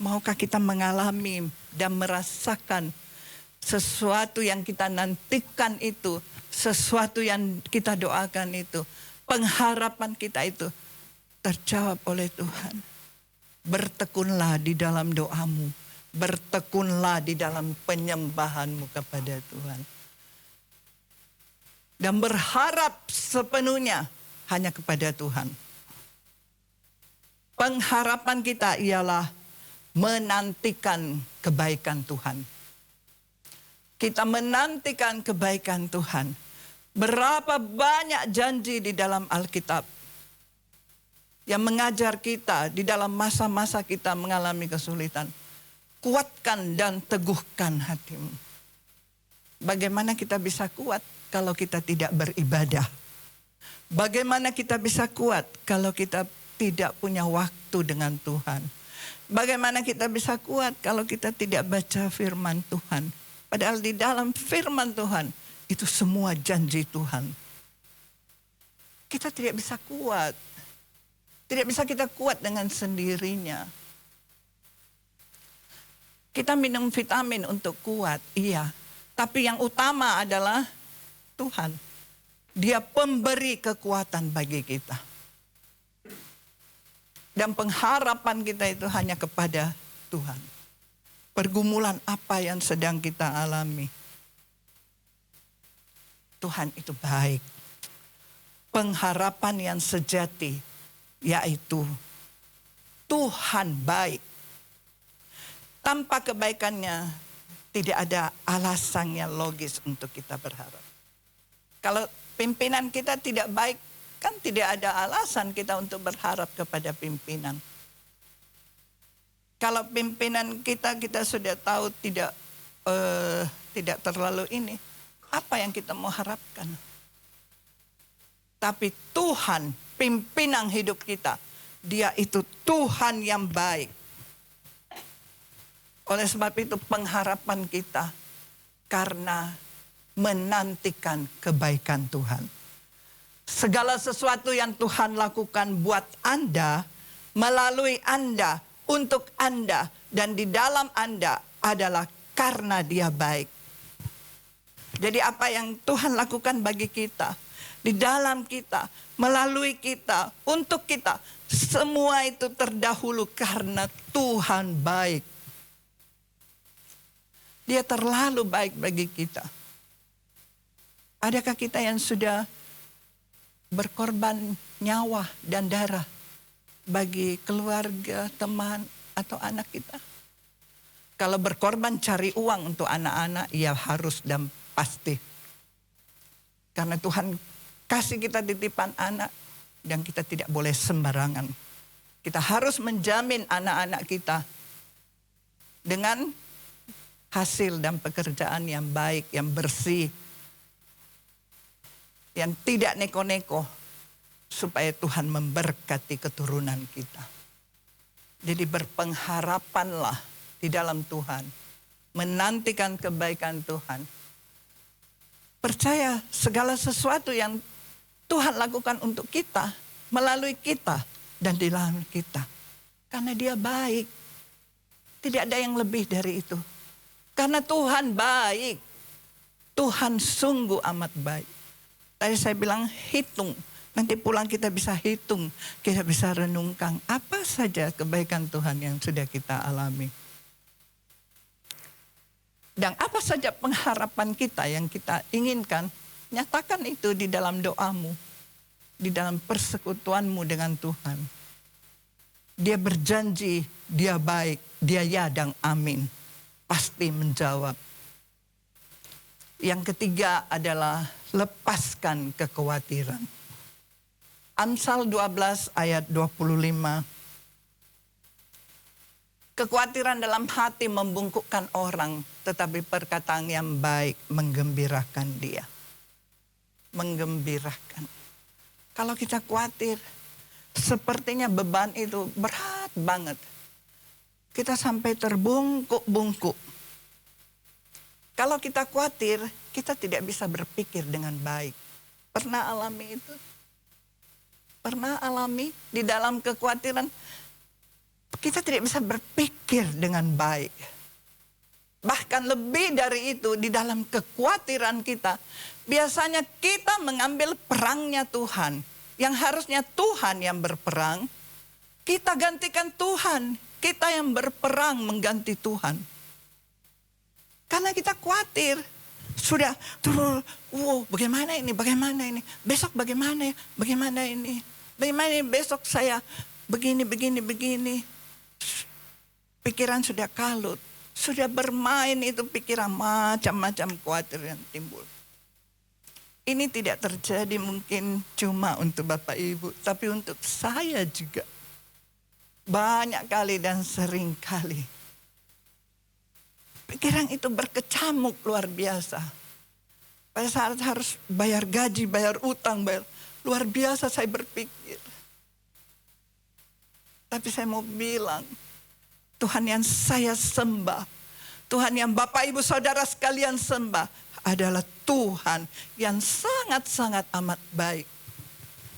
Maukah kita mengalami dan merasakan sesuatu yang kita nantikan itu, sesuatu yang kita doakan itu, pengharapan kita itu terjawab oleh Tuhan. Bertekunlah di dalam doamu, bertekunlah di dalam penyembahanmu kepada Tuhan. Dan berharap sepenuhnya hanya kepada Tuhan. Pengharapan kita ialah menantikan kebaikan Tuhan. Kita menantikan kebaikan Tuhan. Berapa banyak janji di dalam Alkitab yang mengajar kita di dalam masa-masa kita mengalami kesulitan. Kuatkan dan teguhkan hatimu. Bagaimana kita bisa kuat kalau kita tidak beribadah? Bagaimana kita bisa kuat kalau kita tidak punya waktu dengan Tuhan? Bagaimana kita bisa kuat kalau kita tidak baca firman Tuhan? Padahal di dalam firman Tuhan itu semua janji Tuhan. Kita tidak bisa kuat. Tidak bisa kita kuat dengan sendirinya. Kita minum vitamin untuk kuat, iya. Tapi yang utama adalah Tuhan. Dia pemberi kekuatan bagi kita. Dan pengharapan kita itu hanya kepada Tuhan. Pergumulan apa yang sedang kita alami. Tuhan itu baik. Pengharapan yang sejati yaitu Tuhan baik. Tanpa kebaikannya tidak ada alasan yang logis untuk kita berharap. Kalau pimpinan kita tidak baik, kan tidak ada alasan kita untuk berharap kepada pimpinan. Kalau pimpinan kita sudah tahu tidak terlalu ini, apa yang kita mau harapkan? Tapi Tuhan, pimpinan hidup kita, dia itu Tuhan yang baik. Oleh sebab itu pengharapan kita karena menantikan kebaikan Tuhan. Segala sesuatu yang Tuhan lakukan buat Anda, melalui Anda, untuk Anda, dan di dalam Anda adalah karena dia baik. Jadi apa yang Tuhan lakukan bagi kita, di dalam kita, melalui kita, untuk kita, semua itu terdahulu karena Tuhan baik. Dia terlalu baik bagi kita. Adakah kita yang sudah berkorban nyawa dan darah bagi keluarga, teman, atau anak kita? Kalau berkorban cari uang untuk anak-anak, ya harus dan pasti. Karena Tuhan kasih kita titipan anak, dan kita tidak boleh sembarangan. Kita harus menjamin anak-anak kita dengan hasil dan pekerjaan yang baik, yang bersih, yang tidak neko-neko, supaya Tuhan memberkati keturunan kita. Jadi berpengharapanlah di dalam Tuhan, menantikan kebaikan Tuhan. Percaya segala sesuatu yang Tuhan lakukan untuk kita, melalui kita dan di dalam kita. Karena Dia baik. Tidak ada yang lebih dari itu. Karena Tuhan baik. Tuhan sungguh amat baik. Tadi saya bilang hitung. Nanti pulang kita bisa hitung. Kita bisa renungkan apa saja kebaikan Tuhan yang sudah kita alami. Dan apa saja pengharapan kita yang kita inginkan, nyatakan itu di dalam doamu, di dalam persekutuanmu dengan Tuhan. Dia berjanji, Dia baik, Dia ya dan amin. Pasti menjawab. Yang ketiga adalah lepaskan kekhawatiran. Amsal 12 ayat 25. Kekhawatiran dalam hati membungkukkan orang, tetapi perkataan yang baik menggembirakan dia. Menggembirakan. Kalau kita khawatir, sepertinya beban itu berat banget. Kita sampai terbungkuk-bungkuk. Kalau kita khawatir, kita tidak bisa berpikir dengan baik. Pernah alami itu? Pernah alami di dalam kekhawatiran? Kita tidak bisa berpikir dengan baik. Bahkan lebih dari itu, di dalam kekhawatiran kita, biasanya kita mengambil perangnya Tuhan. Yang harusnya Tuhan yang berperang, kita gantikan Tuhan. Kita yang berperang mengganti Tuhan. Karena kita khawatir. Sudah, bagaimana ini, besok bagaimana ya, bagaimana ini, besok saya begini. Pikiran sudah kalut, sudah bermain itu pikiran macam-macam khawatir yang timbul. Ini tidak terjadi mungkin cuma untuk Bapak Ibu, tapi untuk saya juga. Banyak kali dan sering kali. Pikiran itu berkecamuk luar biasa. Pada saat harus bayar gaji, bayar utang, luar biasa saya berpikir. Tapi saya mau bilang, Tuhan yang saya sembah, Tuhan yang Bapak Ibu Saudara sekalian sembah, adalah Tuhan yang sangat-sangat amat baik.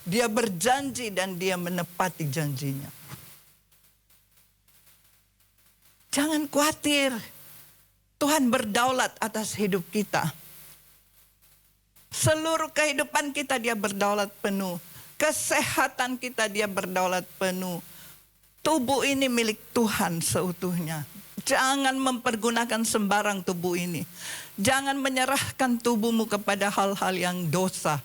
Dia berjanji dan Dia menepati janjinya. Jangan khawatir, Tuhan berdaulat atas hidup kita. Seluruh kehidupan kita Dia berdaulat penuh. Kesehatan kita Dia berdaulat penuh. Tubuh ini milik Tuhan seutuhnya. Jangan mempergunakan sembarang tubuh ini. Jangan menyerahkan tubuhmu kepada hal-hal yang dosa.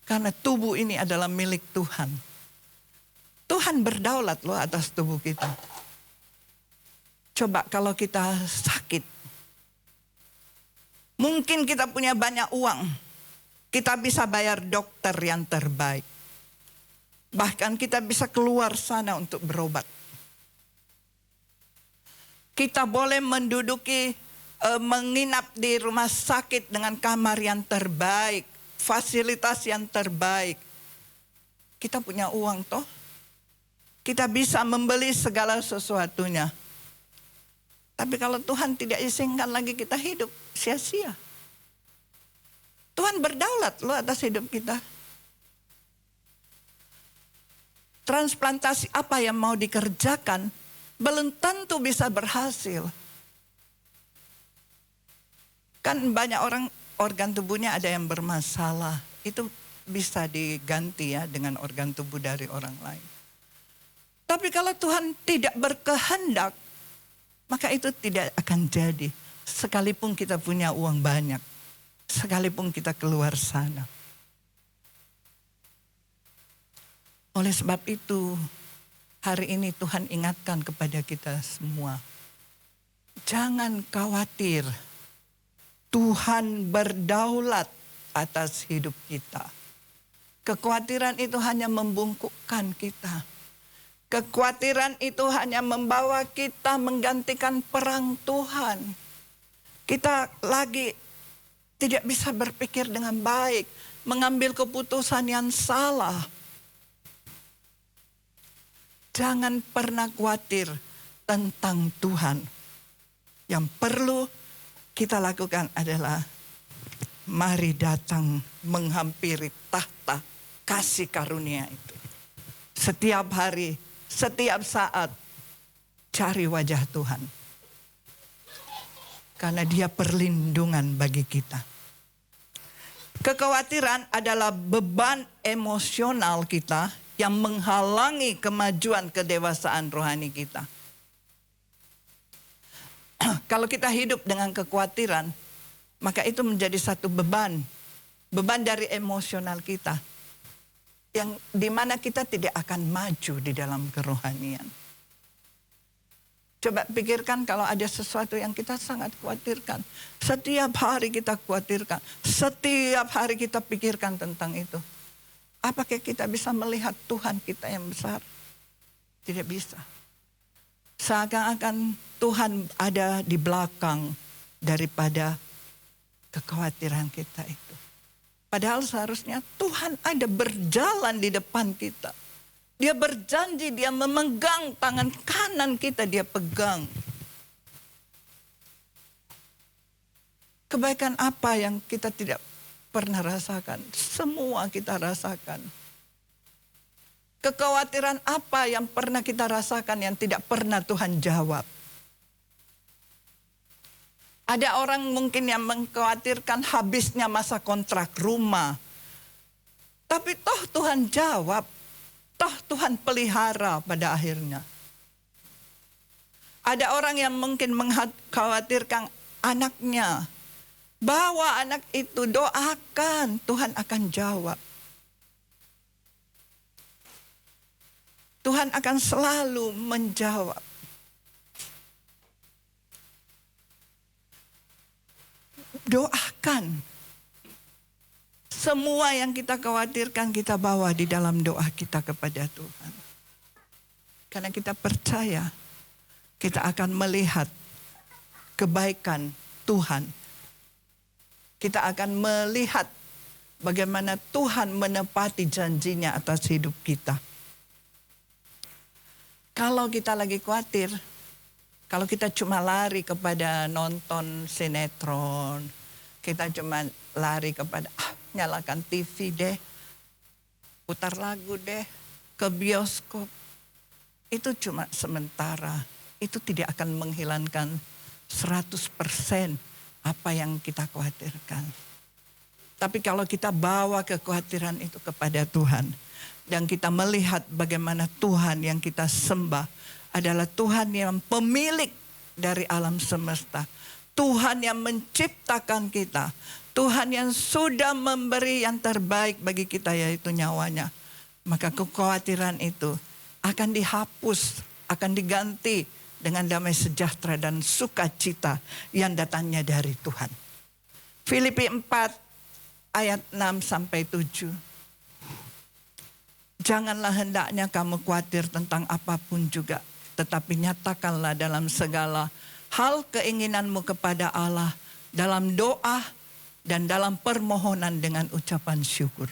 Karena tubuh ini adalah milik Tuhan. Tuhan berdaulat loh atas tubuh kita. Coba kalau kita sakit. Mungkin kita punya banyak uang. Kita bisa bayar dokter yang terbaik. Bahkan kita bisa keluar sana untuk berobat. Kita boleh menginap di rumah sakit dengan kamar yang terbaik. Fasilitas yang terbaik. Kita punya uang toh. Kita bisa membeli segala sesuatunya. Tapi kalau Tuhan tidak izinkan lagi kita hidup, sia-sia. Tuhan berdaulat loh atas hidup kita. Transplantasi apa yang mau dikerjakan, belum tentu bisa berhasil. Kan banyak orang organ tubuhnya ada yang bermasalah. Itu bisa diganti ya dengan organ tubuh dari orang lain. Tapi kalau Tuhan tidak berkehendak, maka itu tidak akan jadi. Sekalipun kita punya uang banyak. Sekalipun kita keluar sana. Oleh sebab itu, hari ini Tuhan ingatkan kepada kita semua. Jangan khawatir. Tuhan berdaulat atas hidup kita. Kekhawatiran itu hanya membungkukkan kita. Kekhawatiran itu hanya membawa kita menggantikan perang Tuhan. Kita lagi tidak bisa berpikir dengan baik, mengambil keputusan yang salah. Jangan pernah khawatir tentang Tuhan. Yang perlu kita lakukan adalah mari datang menghampiri tahta kasih karunia itu. Setiap hari, setiap saat cari wajah Tuhan. Karena Dia perlindungan bagi kita. Kekhawatiran adalah beban emosional kita yang menghalangi kemajuan kedewasaan rohani kita. Kalau kita hidup dengan kekhawatiran, maka itu menjadi satu beban. Beban dari emosional kita. Yang dimana kita tidak akan maju di dalam kerohanian. Coba pikirkan kalau ada sesuatu yang kita sangat khawatirkan. Setiap hari kita khawatirkan. Setiap hari kita pikirkan tentang itu. Apakah kita bisa melihat Tuhan kita yang besar? Tidak bisa. Seakan-akan Tuhan ada di belakang daripada kekhawatiran kita itu. Padahal seharusnya Tuhan ada berjalan di depan kita. Dia berjanji, dia memegang tangan kanan kita, dia pegang. Kebaikan apa yang kita tidak pernah rasakan? Semua kita rasakan. Kekhawatiran apa yang pernah kita rasakan yang tidak pernah Tuhan jawab? Ada orang mungkin yang mengkhawatirkan habisnya masa kontrak rumah. Tapi toh Tuhan jawab. Toh Tuhan pelihara pada akhirnya. Ada orang yang mungkin mengkhawatirkan anaknya. Bawa anak itu, doakan, Tuhan akan jawab. Tuhan akan selalu menjawab. Doakan. Semua yang kita khawatirkan kita bawa di dalam doa kita kepada Tuhan. Karena kita percaya kita akan melihat kebaikan Tuhan. Kita akan melihat bagaimana Tuhan menepati janjinya atas hidup kita. Kalau kita lagi khawatir, kalau kita cuma lari kepada nonton sinetron, kita cuma lari kepada nyalakan TV deh, putar lagu deh, ke bioskop. Itu cuma sementara. Itu tidak akan menghilangkan 100% apa yang kita khawatirkan. Tapi kalau kita bawa kekhawatiran itu kepada Tuhan. Dan kita melihat bagaimana Tuhan yang kita sembah adalah Tuhan yang pemilik dari alam semesta. Tuhan yang menciptakan kita. Tuhan yang sudah memberi yang terbaik bagi kita yaitu nyawanya. Maka kekhawatiran itu akan dihapus, akan diganti dengan damai sejahtera dan sukacita yang datangnya dari Tuhan. Filipi 4 ayat 6-7. Janganlah hendaknya kamu khawatir tentang apapun juga. Tetapi nyatakanlah dalam segala hal keinginanmu kepada Allah. Dalam doa dan dalam permohonan dengan ucapan syukur.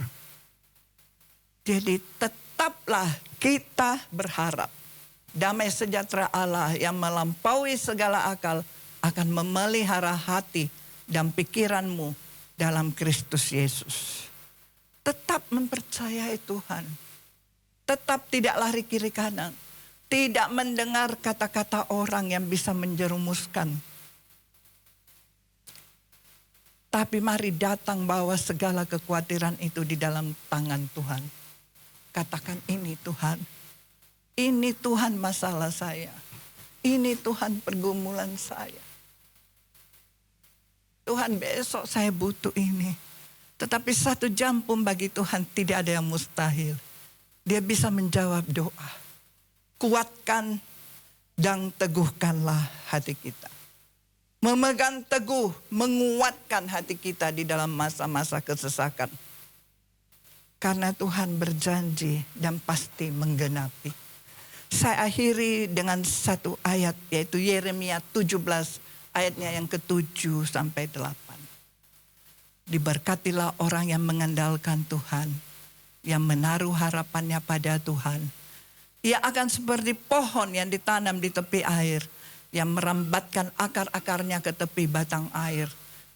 Jadi tetaplah kita berharap. Damai sejahtera Allah yang melampaui segala akal akan memelihara hati dan pikiranmu dalam Kristus Yesus. Tetap mempercayai Tuhan. Tetap tidak lari kiri kanan. Tidak mendengar kata-kata orang yang bisa menjerumuskan. Tapi mari datang bawa segala kekhawatiran itu di dalam tangan Tuhan. Katakan ini Tuhan. Ini Tuhan masalah saya. Ini Tuhan pergumulan saya. Tuhan besok saya butuh ini. Tetapi 1 jam pun bagi Tuhan tidak ada yang mustahil. Dia bisa menjawab doa. Kuatkan dan teguhkanlah hati kita. Memegang teguh, menguatkan hati kita di dalam masa-masa kesesakan. karena Tuhan berjanji dan pasti menggenapi. Saya akhiri dengan satu ayat, yaitu Yeremia 17 ayatnya yang ke-7 sampai 8. Diberkatilah orang yang mengandalkan Tuhan, yang menaruh harapannya pada Tuhan. Ia akan seperti pohon yang ditanam di tepi air, yang merambatkan akar-akarnya ke tepi batang air,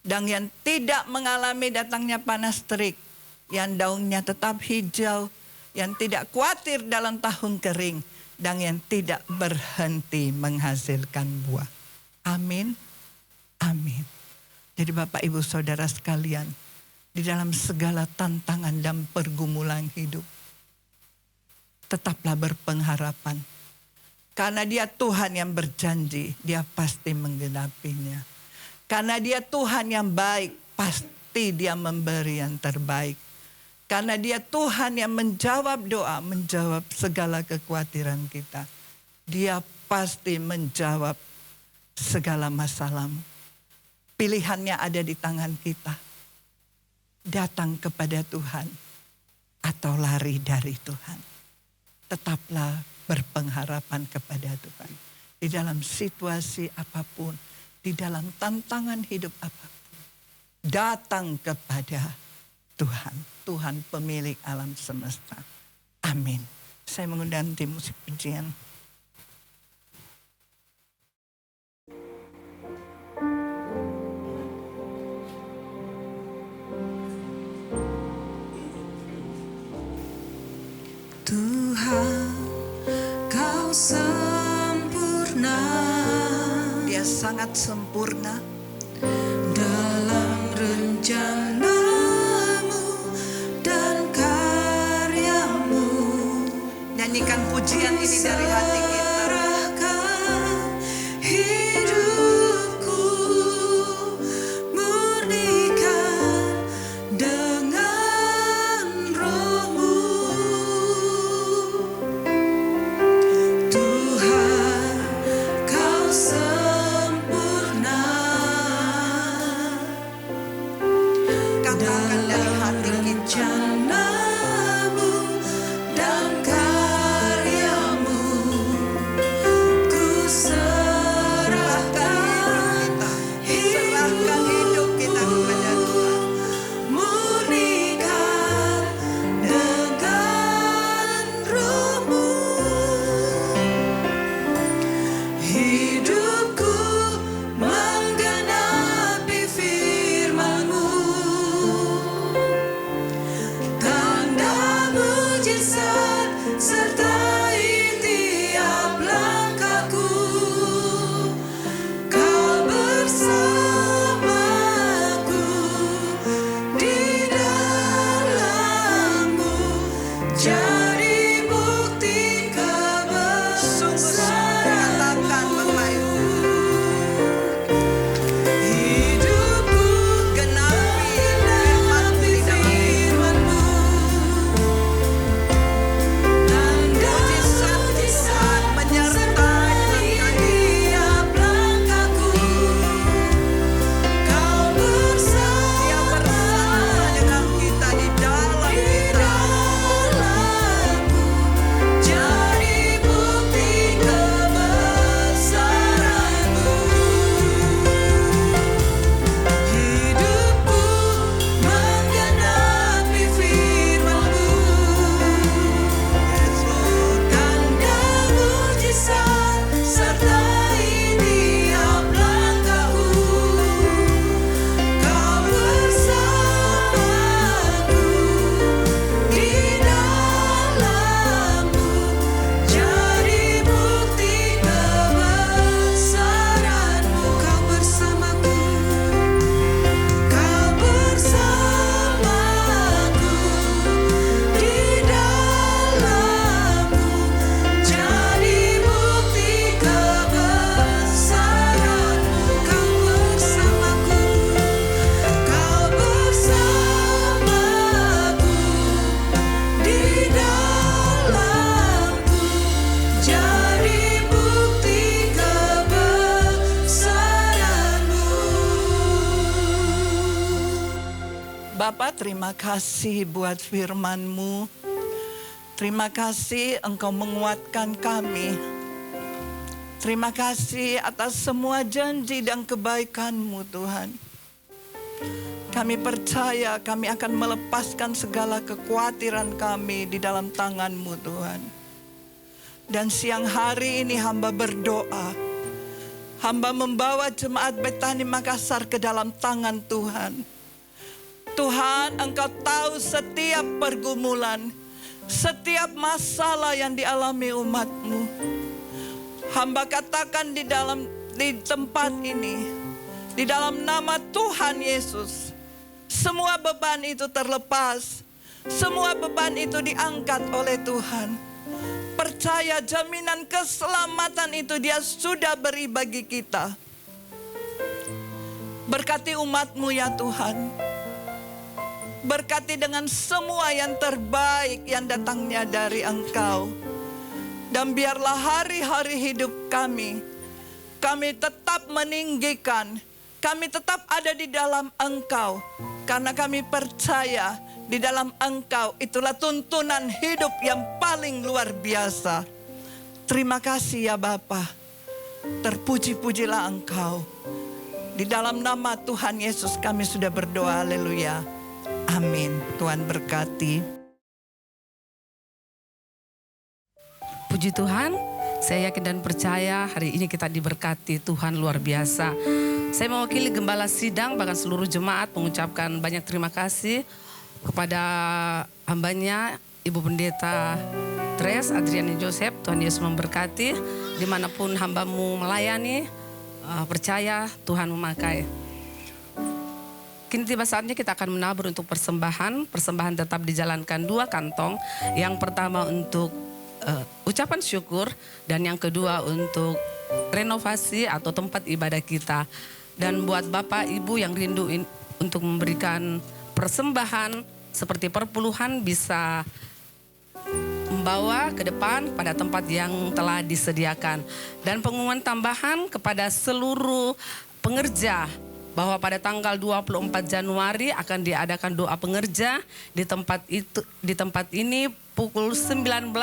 dan yang tidak mengalami datangnya panas terik, yang daunnya tetap hijau, yang tidak khawatir dalam tahun kering, dan yang tidak berhenti menghasilkan buah. Amin. Amin. Jadi Bapak Ibu Saudara sekalian, di dalam segala tantangan dan pergumulan hidup, tetaplah berpengharapan. Karena Dia Tuhan yang berjanji, Dia pasti menggenapinya. Karena Dia Tuhan yang baik, pasti Dia memberi yang terbaik. Karena Dia Tuhan yang menjawab doa, menjawab segala kekhawatiran kita. Dia pasti menjawab segala masalahmu. Pilihannya ada di tangan kita. Datang kepada Tuhan atau lari dari Tuhan. Tetaplah berpengharapan kepada Tuhan. Di dalam situasi apapun, di dalam tantangan hidup apapun, datang kepada Tuhan. Tuhan pemilik alam semesta. Amin. Saya mengundang tim musik pujian. Tuhan, Kau sempurna. Dia sangat sempurna dalam rencana-Mu dan karya-Mu. Nyanyikan pujian ini dari hati kita. Serahkan hidupku, murnikan dengan Roh-Mu. Tuhan, Kau sempurna. Katakan dari hati kita. Rencana-Mu dan karya-Mu. Bapa, terima kasih buat firman-Mu. Terima kasih Engkau menguatkan kami. Terima kasih atas semua janji dan kebaikan-Mu Tuhan. Kami percaya kami akan melepaskan segala kekhawatiran kami di dalam tangan-Mu Tuhan. Dan siang hari ini hamba berdoa. Hamba membawa jemaat Betani Makassar ke dalam tangan Tuhan. Tuhan, Engkau tahu setiap pergumulan, setiap masalah yang dialami umat-Mu. Hamba katakan di tempat ini, di dalam nama Tuhan Yesus, semua beban itu terlepas, semua beban itu diangkat oleh Tuhan. Percaya jaminan keselamatan itu Dia sudah beri bagi kita. Berkati umat-Mu ya Tuhan. Berkati dengan semua yang terbaik yang datangnya dari Engkau. Dan biarlah hari-hari hidup kami tetap meninggikan, kami tetap ada di dalam Engkau. Karena kami percaya di dalam Engkau itulah tuntunan hidup yang paling luar biasa. Terima kasih ya Bapa. Terpuji-pujilah Engkau. Di dalam nama Tuhan Yesus kami sudah berdoa, haleluya. Amin. Tuhan berkati. Puji Tuhan, saya yakin dan percaya hari ini kita diberkati Tuhan luar biasa. Saya mewakili Gembala Sidang bahkan seluruh jemaat mengucapkan banyak terima kasih kepada hambanya Ibu Pendeta Tres Adriani Joseph. Tuhan Yesus memberkati dimanapun hambamu melayani, percaya Tuhan memakai. Kini tiba saatnya kita akan menabur untuk persembahan. Persembahan tetap dijalankan 2 kantong. Yang pertama untuk ucapan syukur dan yang kedua untuk renovasi atau tempat ibadah kita. Dan buat Bapak Ibu yang rindu untuk memberikan persembahan seperti perpuluhan bisa membawa ke depan pada tempat yang telah disediakan. Dan pengumuman tambahan kepada seluruh pengerja bahwa pada tanggal 24 Januari akan diadakan doa pengerja di tempat ini pukul 19.00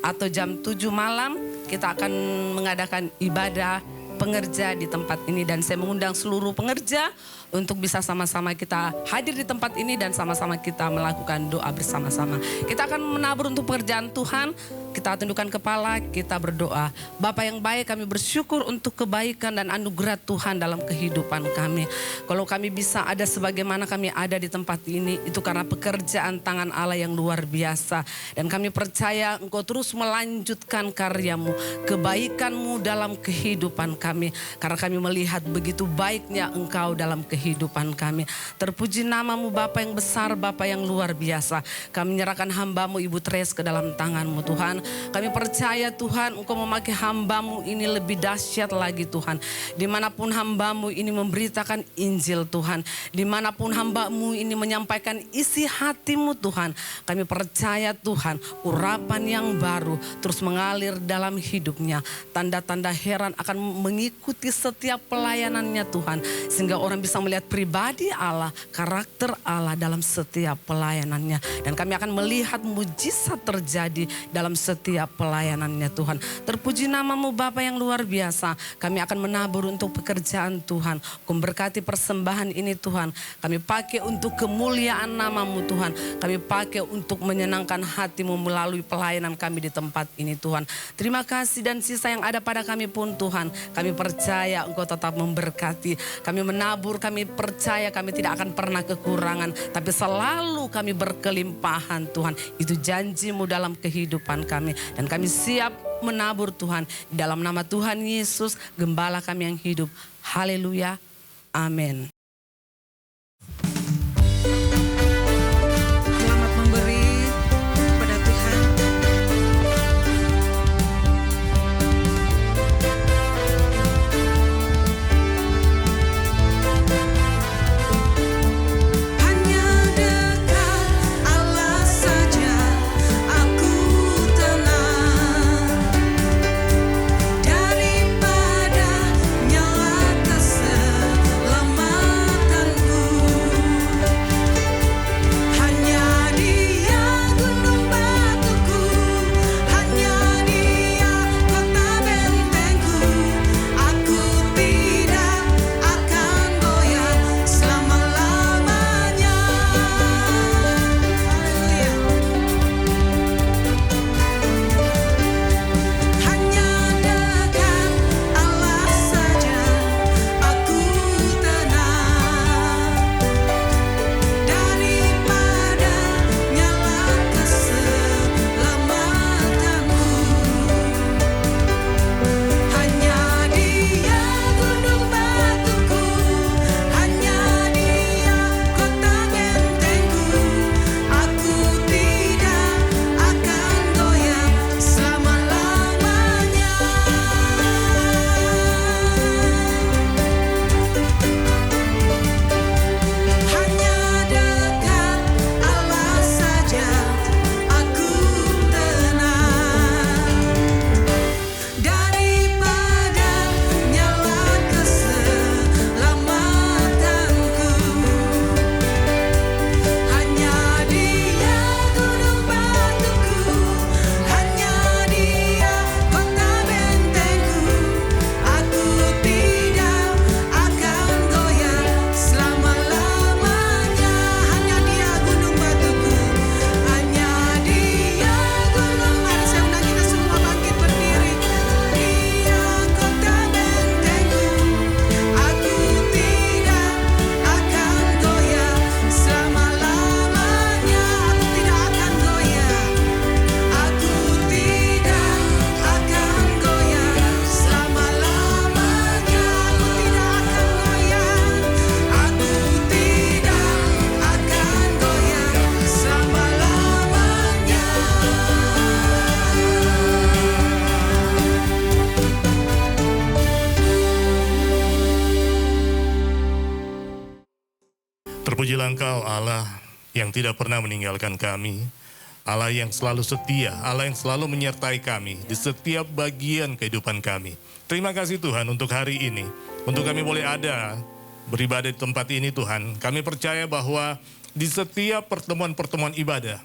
atau jam 7 malam kita akan mengadakan ibadah pengerja di tempat ini. Dan saya mengundang seluruh pengerja untuk bisa sama-sama kita hadir di tempat ini dan sama-sama kita melakukan doa bersama-sama. Kita akan menabur untuk pekerjaan Tuhan. Kita tundukkan kepala, kita berdoa. Bapa yang baik, kami bersyukur untuk kebaikan dan anugerah Tuhan dalam kehidupan kami. Kalau kami bisa ada sebagaimana kami ada di tempat ini, itu karena pekerjaan tangan Allah yang luar biasa. Dan kami percaya Engkau terus melanjutkan karya-Mu, kebaikan-Mu dalam kehidupan kami. Karena kami melihat begitu baiknya Engkau dalam kehidupan kami. Terpuji nama-Mu Bapa yang besar, Bapa yang luar biasa. Kami menyerahkan hamba-Mu Ibu Tres ke dalam tangan-Mu Tuhan. Kami percaya Tuhan Engkau memakai hamba-Mu ini lebih dahsyat lagi Tuhan. Dimanapun hamba-Mu ini memberitakan Injil Tuhan. Dimanapun hamba-Mu ini menyampaikan isi hati-Mu Tuhan. Kami percaya Tuhan urapan yang baru terus mengalir dalam hidupnya. Tanda-tanda heran akan mengikuti setiap pelayanannya Tuhan. Sehingga orang bisa melihat pribadi Allah, karakter Allah dalam setiap pelayanannya. Dan kami akan melihat mujizat terjadi dalam setiap pelayanannya Tuhan. Terpuji nama-Mu Bapa yang luar biasa. Kami akan menabur untuk pekerjaan Tuhan. Kau berkati persembahan ini Tuhan. Kami pakai untuk kemuliaan nama-Mu Tuhan. Kami pakai untuk menyenangkan hati-Mu melalui pelayanan kami di tempat ini Tuhan. Terima kasih dan sisa yang ada pada kami pun Tuhan. Kami percaya Engkau tetap memberkati. Kami menabur, kami percaya kami tidak akan pernah kekurangan. Tapi selalu kami berkelimpahan Tuhan. Itu janji-Mu dalam kehidupan kami. Dan kami siap menabur Tuhan. Dalam nama Tuhan Yesus, Gembala kami yang hidup. Haleluya. Amin. Selamat memberi kepada Tuhan. Hanya dekat Allah saja aku tenang, daripada nyala keselamatan. Terpujilah Engkau Allah yang tidak pernah meninggalkan kami, Allah yang selalu setia, Allah yang selalu menyertai kami di setiap bagian kehidupan kami. Terima kasih Tuhan untuk hari ini, untuk kami boleh ada beribadah di tempat ini Tuhan. Kami percaya bahwa di setiap pertemuan-pertemuan ibadah,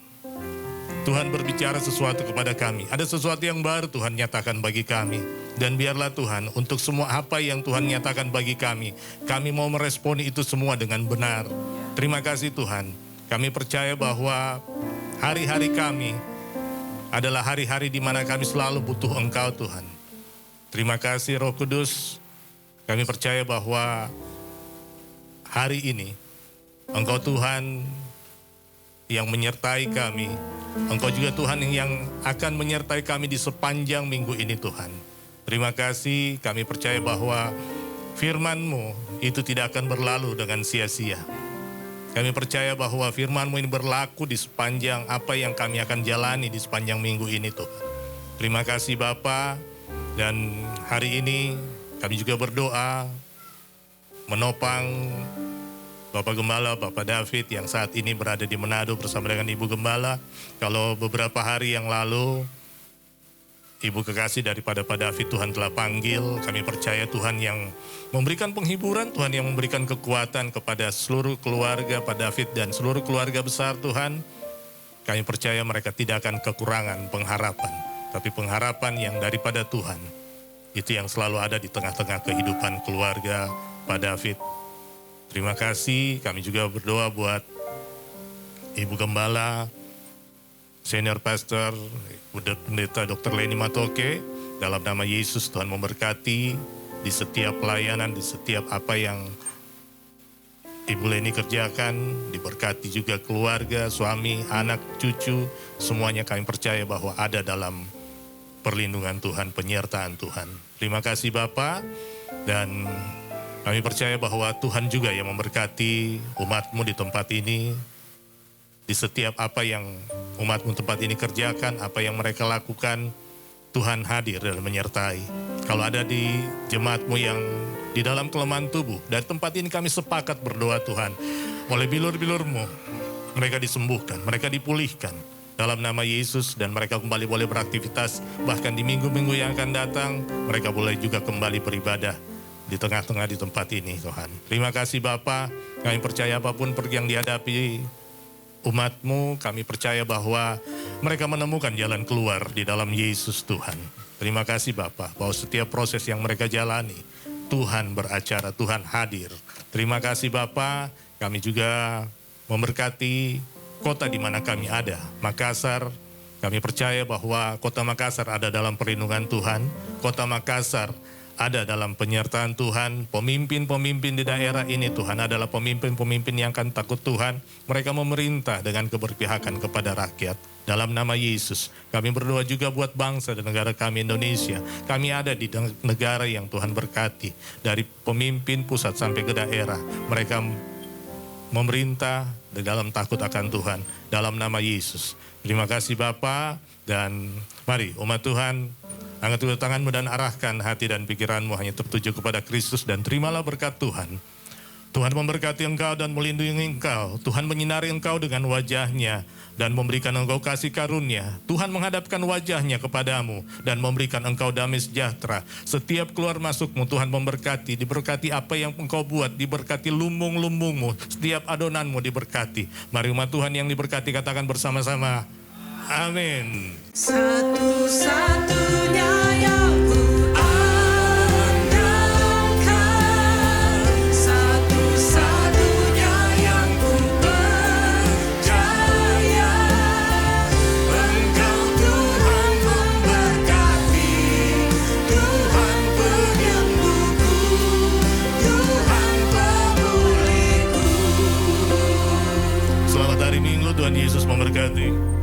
Tuhan berbicara sesuatu kepada kami. Ada sesuatu yang baru Tuhan nyatakan bagi kami. Dan biarlah Tuhan, untuk semua apa yang Tuhan nyatakan bagi kami mau meresponi itu semua dengan benar. Terima kasih Tuhan. Kami percaya bahwa hari-hari kami adalah hari-hari di mana kami selalu butuh Engkau Tuhan. Terima kasih Roh Kudus. Kami percaya bahwa hari ini Engkau Tuhan yang menyertai kami. Engkau juga Tuhan yang akan menyertai kami di sepanjang minggu ini Tuhan. Terima kasih, kami percaya bahwa firman-Mu itu tidak akan berlalu dengan sia-sia. Kami percaya bahwa firman-Mu ini berlaku di sepanjang apa yang kami akan jalani di sepanjang minggu ini Tuhan. Terima kasih Bapa, dan hari ini kami juga berdoa menopang Bapak Gembala, Bapak David yang saat ini berada di Manado bersama dengan Ibu Gembala. Kalau beberapa hari yang lalu Ibu kekasih daripada Pak David Tuhan telah panggil, kami percaya Tuhan yang memberikan penghiburan, Tuhan yang memberikan kekuatan kepada seluruh keluarga Pak David dan seluruh keluarga besar Tuhan. Kami percaya mereka tidak akan kekurangan pengharapan, tapi pengharapan yang daripada Tuhan, itu yang selalu ada di tengah-tengah kehidupan keluarga Pak David. Terima kasih, kami juga berdoa buat Ibu Gembala, Senior Pastor, Pendeta Dr. Leni Matoke. Dalam nama Yesus Tuhan memberkati di setiap pelayanan, di setiap apa yang Ibu Leni kerjakan. Diberkati juga keluarga, suami, anak, cucu. Semuanya kami percaya bahwa ada dalam perlindungan Tuhan, penyertaan Tuhan. Terima kasih Bapa, dan kami percaya bahwa Tuhan juga yang memberkati umat-Mu di tempat ini. Di setiap apa yang umat-Mu tempat ini kerjakan, apa yang mereka lakukan, Tuhan hadir dan menyertai. Kalau ada di jemaat-Mu yang di dalam kelemahan tubuh, dari tempat ini kami sepakat berdoa Tuhan. Oleh bilur-bilur-Mu, mereka disembuhkan, mereka dipulihkan dalam nama Yesus, dan mereka kembali boleh beraktivitas. Bahkan di minggu-minggu yang akan datang, mereka boleh juga kembali beribadah di tengah-tengah di tempat ini Tuhan. Terima kasih Bapa, kami percaya apapun yang dihadapi umat-Mu, kami percaya bahwa mereka menemukan jalan keluar di dalam Yesus Tuhan. Terima kasih Bapa, bahwa setiap proses yang mereka jalani, Tuhan beracara, Tuhan hadir. Terima kasih Bapa, kami juga memberkati kota di mana kami ada, Makassar. Kami percaya bahwa kota Makassar ada dalam perlindungan Tuhan, kota Makassar ada dalam penyertaan Tuhan. Pemimpin-pemimpin di daerah ini Tuhan adalah pemimpin-pemimpin yang akan takut Tuhan. Mereka memerintah dengan keberpihakan kepada rakyat. Dalam nama Yesus, kami berdoa juga buat bangsa dan negara kami Indonesia. Kami ada di negara yang Tuhan berkati. Dari pemimpin pusat sampai ke daerah, mereka memerintah dalam takut akan Tuhan. Dalam nama Yesus. Terima kasih Bapa, dan mari umat Tuhan, angkat kedua tanganmu dan arahkan hati dan pikiranmu hanya tertuju kepada Kristus, dan terimalah berkat Tuhan. Tuhan memberkati engkau dan melindungi engkau. Tuhan menyinari engkau dengan wajahnya dan memberikan engkau kasih karunia. Tuhan menghadapkan wajahnya kepadamu dan memberikan engkau damai sejahtera. Setiap keluar masukmu Tuhan memberkati. Diberkati apa yang engkau buat. Diberkati lumbung-lumbungmu. Setiap adonanmu diberkati. Mari umat Tuhan yang diberkati katakan bersama-sama. Amin. Satu-satunya yang ku andalkan, satu-satunya yang ku percaya, Engkau Tuhan memberkati, Tuhan penyembuhku, Tuhan pemulihku. Selamat hari Minggu, Tuhan Yesus memberkati.